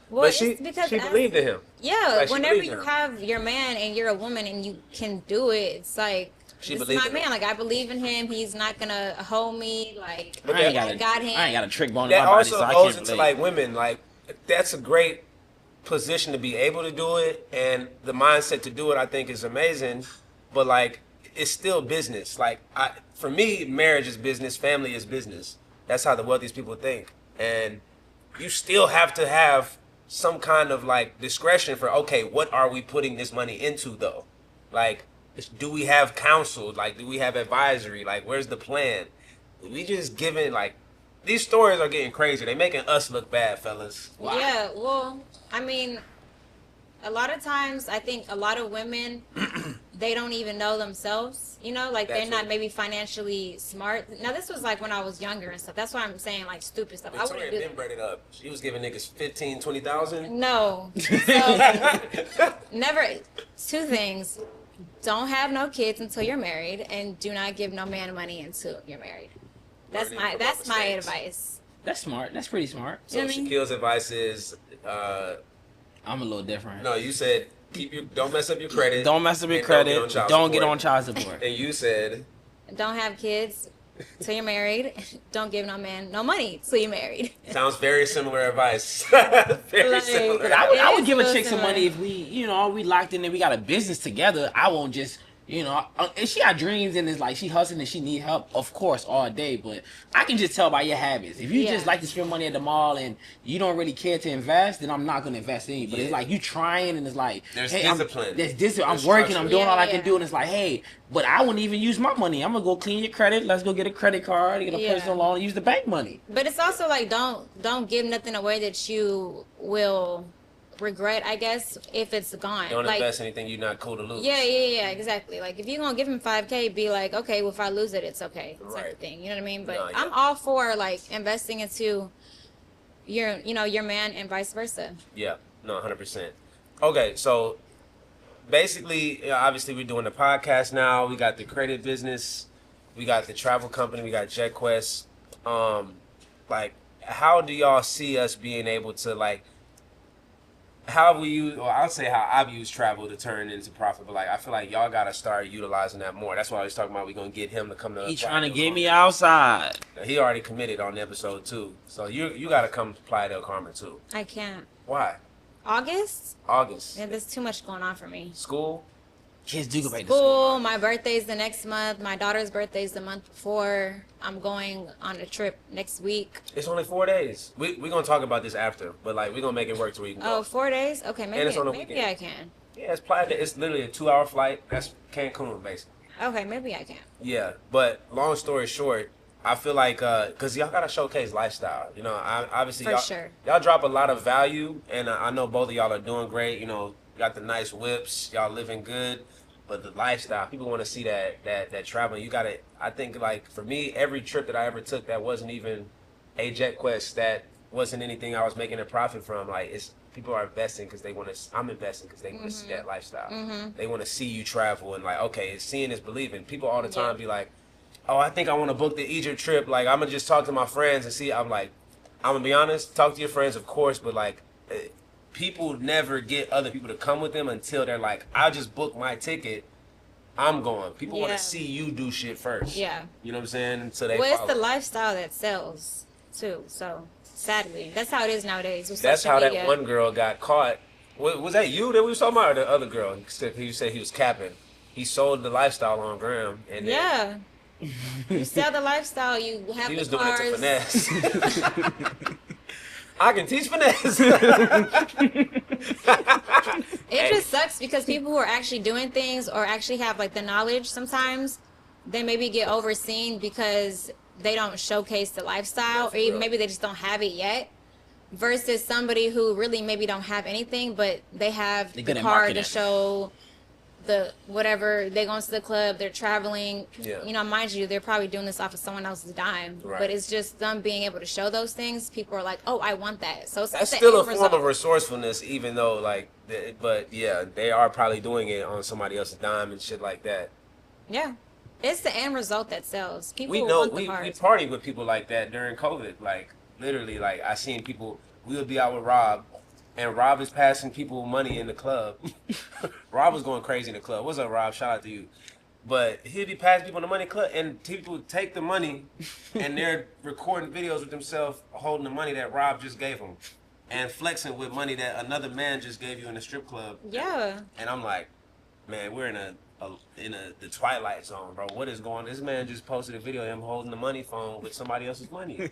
Well, But it's she because believed in him. Yeah, Like, she whenever believed you in him. have your man and you're a woman and you can do it, it's like, She this is believed my in man. him. Like, I believe in him. He's not gonna hold me. Like, But I ain't that- got a trick bone in That my body, also so I goes can't into, relate. like, women. Like, that's a great position to be able to do it, and the mindset to do it, I think, is amazing. But, like, it's still business. Like, for me, marriage is business, family is business. That's how the wealthiest people think. And you still have to have some kind of, like, discretion for, okay, what are we putting this money into, though? Like, do we have counsel? Like, do we have advisory? Like, where's the plan? We just giving, like, these stories are getting crazy. They making us look bad, fellas. Wow. yeah, well, I mean, a lot of times I think a lot of women, they don't even know themselves, you know, like That's they're not it. maybe financially smart. Now, this was like when I was younger and stuff. That's why I'm saying like stupid stuff. I Victoria wouldn't do been bred it up. She was giving niggas 15, 20,000. No. So, never. Two things. Don't have no kids until you're married, and do not give no man money until you're married. That's Learning from my our mistakes. advice. That's smart. That's pretty smart. So You know what I mean? Shaquille's advice is, I'm a little different. no, you said don't mess up your credit. Don't mess up your and credit. Don't Get on support. child support. And you said, Don't have kids till you're married. Don't give no man no money till you're married. sounds very similar advice. Very Like, similar. I would It give a is chick so some similar. money if we locked in and we got a business together. I won't just, if she got dreams and it's like she hustling and she need help, of course, all day. But I can just tell by your habits. If you Yeah. just like to spend money at the mall and you don't really care to invest, then I'm not gonna invest in you. But it's Yeah. like you trying and it's like, There's hey, discipline. There's discipline. I'm There's working. I'm structure. doing all I Yeah, can yeah. do, and it's like, hey, but I wouldn't even use my money. I'm gonna go clean your credit. Let's go get a credit card, get a Yeah. personal loan, and use the bank money. But it's also like don't give nothing away that you will regret, I guess, if it's gone. Don't like, invest anything you're not cool to lose. Yeah, exactly. Like if you're gonna give him $5K, be like, okay, well if I lose it, it's okay, type Right. of thing. You know what I mean? But No, yeah. I'm all for like investing into your man and vice versa. Yeah, no, 100%. Okay, so basically, obviously, we're doing the podcast now. We got the credit business, we got the travel company, we got JetQuest. Like, how do y'all see us being able to, like, how have we use, or I'll say how I've used travel to turn into profit, but like I feel like y'all gotta start utilizing that more. That's why I was talking about we're gonna get him to come to. He Playa trying to del get Carmen. me outside. He already committed on episode 2, so you gotta come to Playa del Carmen too. I can't. Why? August? August. Yeah, there's too much going on for me. School. Kids do go back to school. School. My birthday's the next month. My daughter's birthday's the month before. I'm going on a trip next week. It's only 4 days. We're going to talk about this after, but like we're going to make it work to where you can go. Oh, 4 days? Okay, And it's on a maybe weekend. I can. Yeah, it's literally a 2-hour flight. That's Cancun, basically. Okay, maybe I can. Yeah, but long story short, I feel like because y'all gotta showcase lifestyle. You know, obviously For y'all, sure. y'all drop a lot of value, and I know both of y'all are doing great. You know, got the nice whips, y'all living good, but the lifestyle, people want to see that traveling. You gotta. I think like for me, every trip that I ever took that wasn't even a jet quest, that wasn't anything I was making a profit from. Like it's people are investing because they want to. I'm investing because they want to see that lifestyle. They want to see you travel and like okay, seeing is believing. People all the time be like, oh, I think I want to book the Egypt trip. Like, I'm going to just talk to my friends and see. I'm like, I'm going to be honest. Talk to your friends, of course. But, like, people never get other people to come with them until they're like, I just booked my ticket. I'm going. People want to see you do shit first. Yeah. You know what I'm saying? So they Well, it's follow. the lifestyle that sells, too. So, sadly, that's how it is nowadays. With That's social how media. that one girl got caught. Was that you that we was talking about, or the other girl? You said he was capping. He sold the lifestyle on Graham. And then Yeah. You sell the lifestyle, you have he the was doing cars. it to finesse. I can teach finesse. It just sucks because people who are actually doing things or actually have like the knowledge sometimes, they maybe get overseen because they don't showcase the lifestyle, or even maybe they just don't have it yet. Versus somebody who really maybe don't have anything, but they have They're the good at car to marketing. show the whatever, they going to the club, they're traveling. Yeah. You know, mind you, they're probably doing this off of someone else's dime. Right. But it's just them being able to show those things. People are like, oh, I want that. So it's That's the still a end form result. of resourcefulness, even though like, but yeah, they are probably doing it on somebody else's dime and shit like that. Yeah. It's the end result that sells. People We know want the we cars. partied with people like that during COVID. Like literally, like I seen people. We would be out with Rob, and Rob is passing people money in the club. Rob was going crazy in the club. What's up, Rob? Shout out to you. But he'd be passing people the money club, and people would take the money, and they're recording videos with themselves holding the money that Rob just gave them, and flexing with money that another man just gave you in the strip club. Yeah. And I'm like, man, we're in the twilight zone, bro. What is going on? This man just posted a video of him holding the money phone with somebody else's money.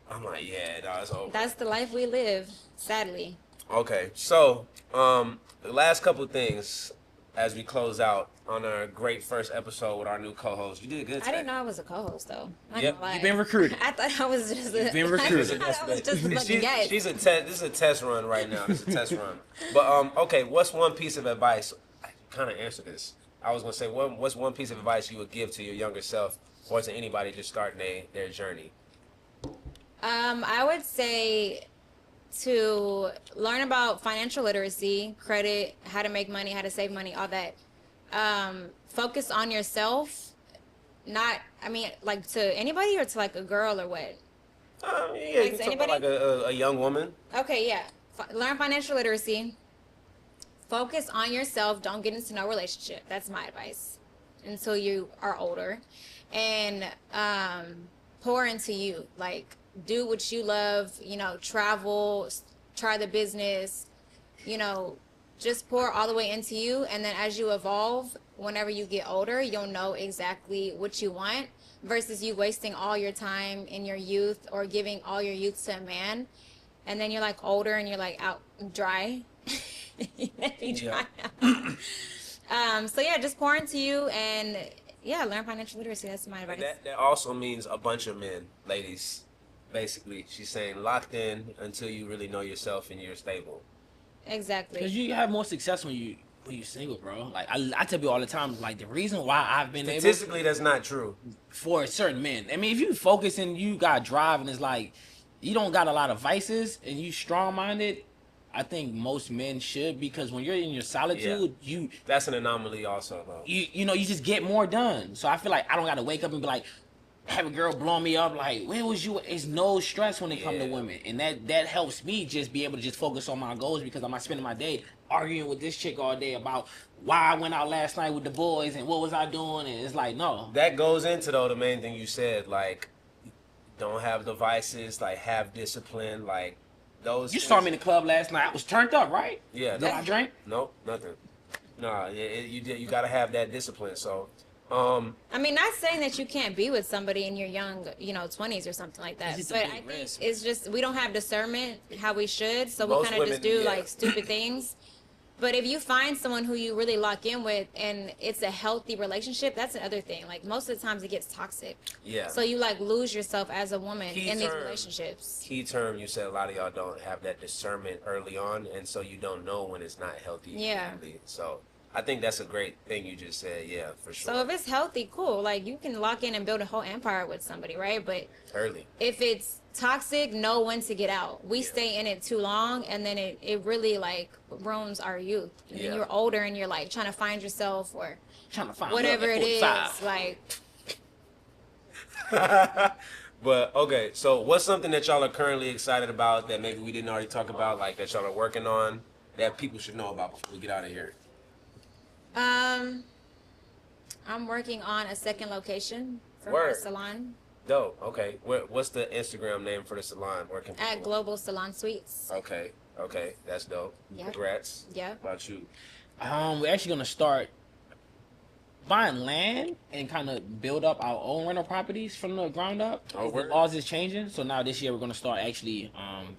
I'm like, yeah, no, it's over. That's the life we live, sadly. Okay, so the last couple things as we close out on our great first episode with our new co-host. You did good today. I didn't know I was a co-host though. Not Yep. gonna lie. You've been recruited. I thought I was just You've been recruited. I thought I was just a fucking guest. She's a test. This is a test run right now. This is a test run. But okay, what's one piece of advice? I kind of answered this. I was gonna say, what's one piece of advice you would give to your younger self, or to anybody just starting their journey? I would say to learn about financial literacy, credit, how to make money, how to save money, all that. Focus on yourself. Not, I mean, like to anybody or to like a girl or what? Yeah, Like, you can talk about like a young woman. Okay, yeah. Learn financial literacy. Focus on yourself. Don't get into no relationship. That's my advice until you are older. And pour into you. Like, do what you love. You know, travel, try the business. You know, just pour all the way into you. And then as you evolve, whenever you get older, you'll know exactly what you want versus you wasting all your time in your youth or giving all your youth to a man. And then you're like older and you're like out dry. Be dry out. So yeah, just pour into you and yeah, learn financial literacy. That's my advice. That also means a bunch of men, ladies. Basically, she's saying locked in until you really know yourself and you're stable. Exactly. Because you have more success when you're single, bro. Like I tell people all the time, like the reason why I've been able Statistically, that's not true. for certain men. I mean, if you focus and you got drive and it's like you don't got a lot of vices and you strong minded, I think most men should, because when you're in your solitude, That's an anomaly also though. you know, you just get more done. So I feel like I don't gotta wake up and be like, have a girl blow me up like, where was you? It's no stress when it comes to women, and that helps me just be able to just focus on my goals, because I'm not spending my day arguing with this chick all day about why I went out last night with the boys and what was I doing, and it's like, no. That goes into though the main thing you said, like don't have devices, like have discipline, like those. You saw me in the club last night. I was turned up, right? Yeah. Did I drink? Nope, nothing. Nah, you got to have that discipline. So, I mean, not saying that you can't be with somebody in your young, 20s or something like that. It's just a But big I think risk. it's just we don't have discernment how we should, so we Most kind of just do women, yeah. like stupid things. But if you find someone who you really lock in with and it's a healthy relationship, that's another thing. Like most of the times it gets toxic. yeah. So you like lose yourself as a woman Key in these term. relationships. Key term, you said a lot of y'all don't have that discernment early on, and so you don't know when it's not healthy. Yeah. immediately. So I think that's a great thing you just said. Yeah, for sure. So if it's healthy, cool. Like you can lock in and build a whole empire with somebody, right? But early. if it's toxic, know when to get out. We Yeah. stay in it too long, and then it really like ruins our youth. And Yeah. then you're older and you're like trying to find yourself or Trying to find whatever love at it is. 45. Like But okay, so what's something that y'all are currently excited about that maybe we didn't already talk about, like that y'all are working on that people should know about before we get out of here? I'm working on a second location for my Word. salon Dope. Okay. What's the Instagram name for the salon? Where can at people- Global Salon Suites. Okay. Okay. That's dope. Yeah. Congrats. Yeah. How about you? We're actually gonna start buying land and kind of build up our own rental properties from the ground up. Oh, The word. laws is changing, so now this year we're gonna start actually.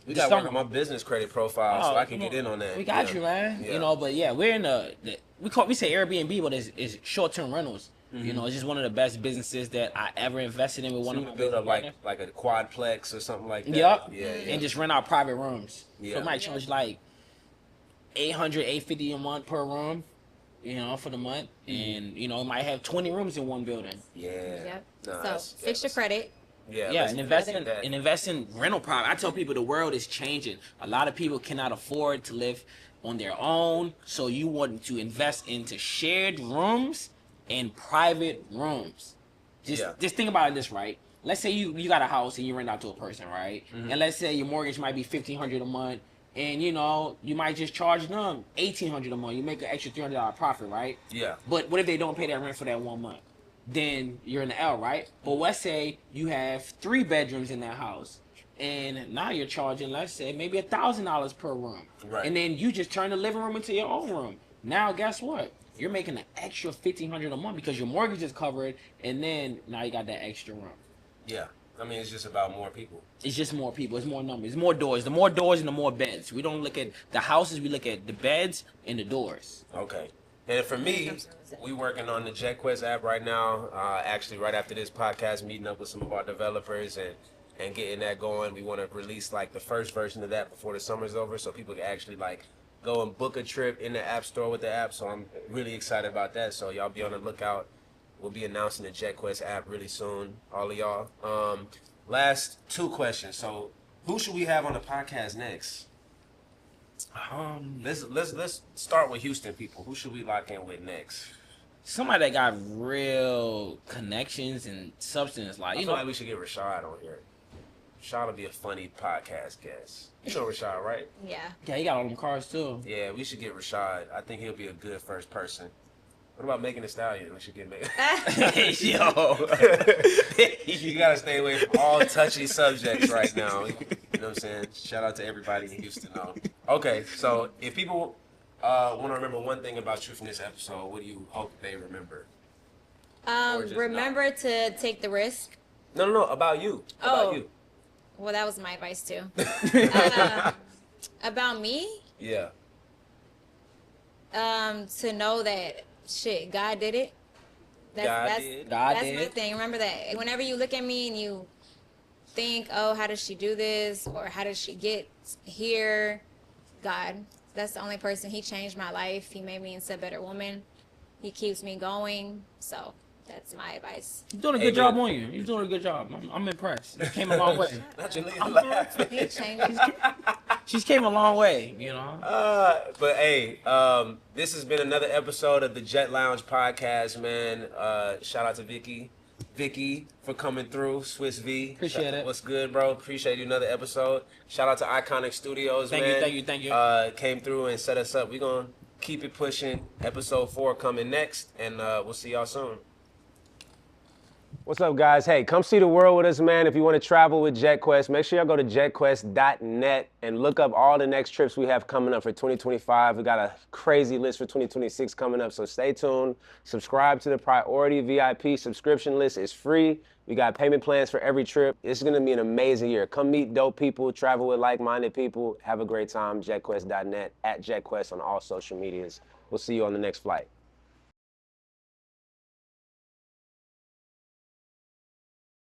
We this got to work summer. on my business credit profile so I can come get in on that. We got Yeah. you, man. Yeah. You know, but yeah, we're in we say Airbnb, but it's short term rentals. You know, it's just one of the best businesses that I ever invested in with So one you of my would build up business like a quadplex or something like that. Yep. Yeah. Yeah. and just rent out private rooms. Yeah. So it might charge like $850 a month per room, for the month. And, it might have 20 rooms in one building. yeah. Yep. Nah, So that's- fix your credit. Yeah. Yeah, let's and invest in that. rental property. I tell people the world is changing. A lot of people cannot afford to live on their own, so you want to invest into shared rooms and private rooms. Just think about it this, right? Let's say you got a house and you rent out to a person, right? Mm-hmm. And let's say your mortgage might be $1,500 a month, and you might just charge them $1,800 a month. You make an extra $300 profit, right? Yeah. But what if they don't pay that rent for that 1 month? Then you're in the L, right? But let's say you have 3 bedrooms in that house, and now you're charging, let's say, maybe $1,000 per room. Right. And then you just turn the living room into your own room. Now, guess what? You're making an extra $1,500 a month because your mortgage is covered, and then now you got that extra room. Yeah. I mean, it's just about more people. It's just more people. It's more numbers. It's more doors. The more doors and the more beds. We don't look at the houses. We look at the beds and the doors. Okay. And for me, we working on the JetQuest app right now. Actually, right after this podcast, meeting up with some of our developers and getting that going. We want to release like the first version of that before the summer's over, so people can actually like go and book a trip in the app store with the app. So I'm really excited about that. So y'all be on the lookout. We'll be announcing the JetQuest app really soon, all of y'all. Last 2 questions. So who should we have on the podcast next? Let's start with Houston people. Who should we lock in with next? Somebody that got real connections and substance, like I feel like we should get Rashad on here. Rashad will be a funny podcast guest. You know Rashad, right? Yeah. yeah, he got all them cars too. Yeah, we should get Rashad. I think he'll be a good first person. What about Megan Thee Stallion? We should get Megan. Yo, You gotta stay away from all touchy subjects right now. You know what I'm saying? Shout out to everybody in Houston, though. Okay, so if people want to remember one thing about you from this episode, what do you hope they remember? Or just Remember to take the risk. No, about you. About Oh. you. Well, that was my advice too. About me, Yeah. to know that shit, God did it. God did. God That's did. my thing. Remember that. Whenever you look at me and you think, oh, how does she do this? Or how does she get here? God. That's the only person. He changed my life. He made me into a better woman. He keeps me going. So that's my advice. You're doing a good job on you. You're doing a good job. I'm impressed. You came a long way. Not your nigga laughing. He changed. She's came a long way, But hey, this has been another episode of the JetLounge podcast, man. Shout out to Vicky for coming through. Swiss V. Appreciate it. What's good, bro? Appreciate you. Another episode. Shout out to Iconic Studios, Thank you, man. thank you. Came through and set us up. We're gonna keep it pushing. Episode 4 coming next, and we'll see y'all soon. What's up, guys? Hey, come see the world with us, man. If you want to travel with JetQuest, make sure y'all go to jetquest.net and look up all the next trips we have coming up for 2025. We got a crazy list for 2026 coming up, so stay tuned. Subscribe to the Priority VIP subscription list. It's free. We got payment plans for every trip. It's going to be an amazing year. Come meet dope people, travel with like-minded people. Have a great time. JetQuest.net, at JetQuest on all social medias. We'll see you on the next flight.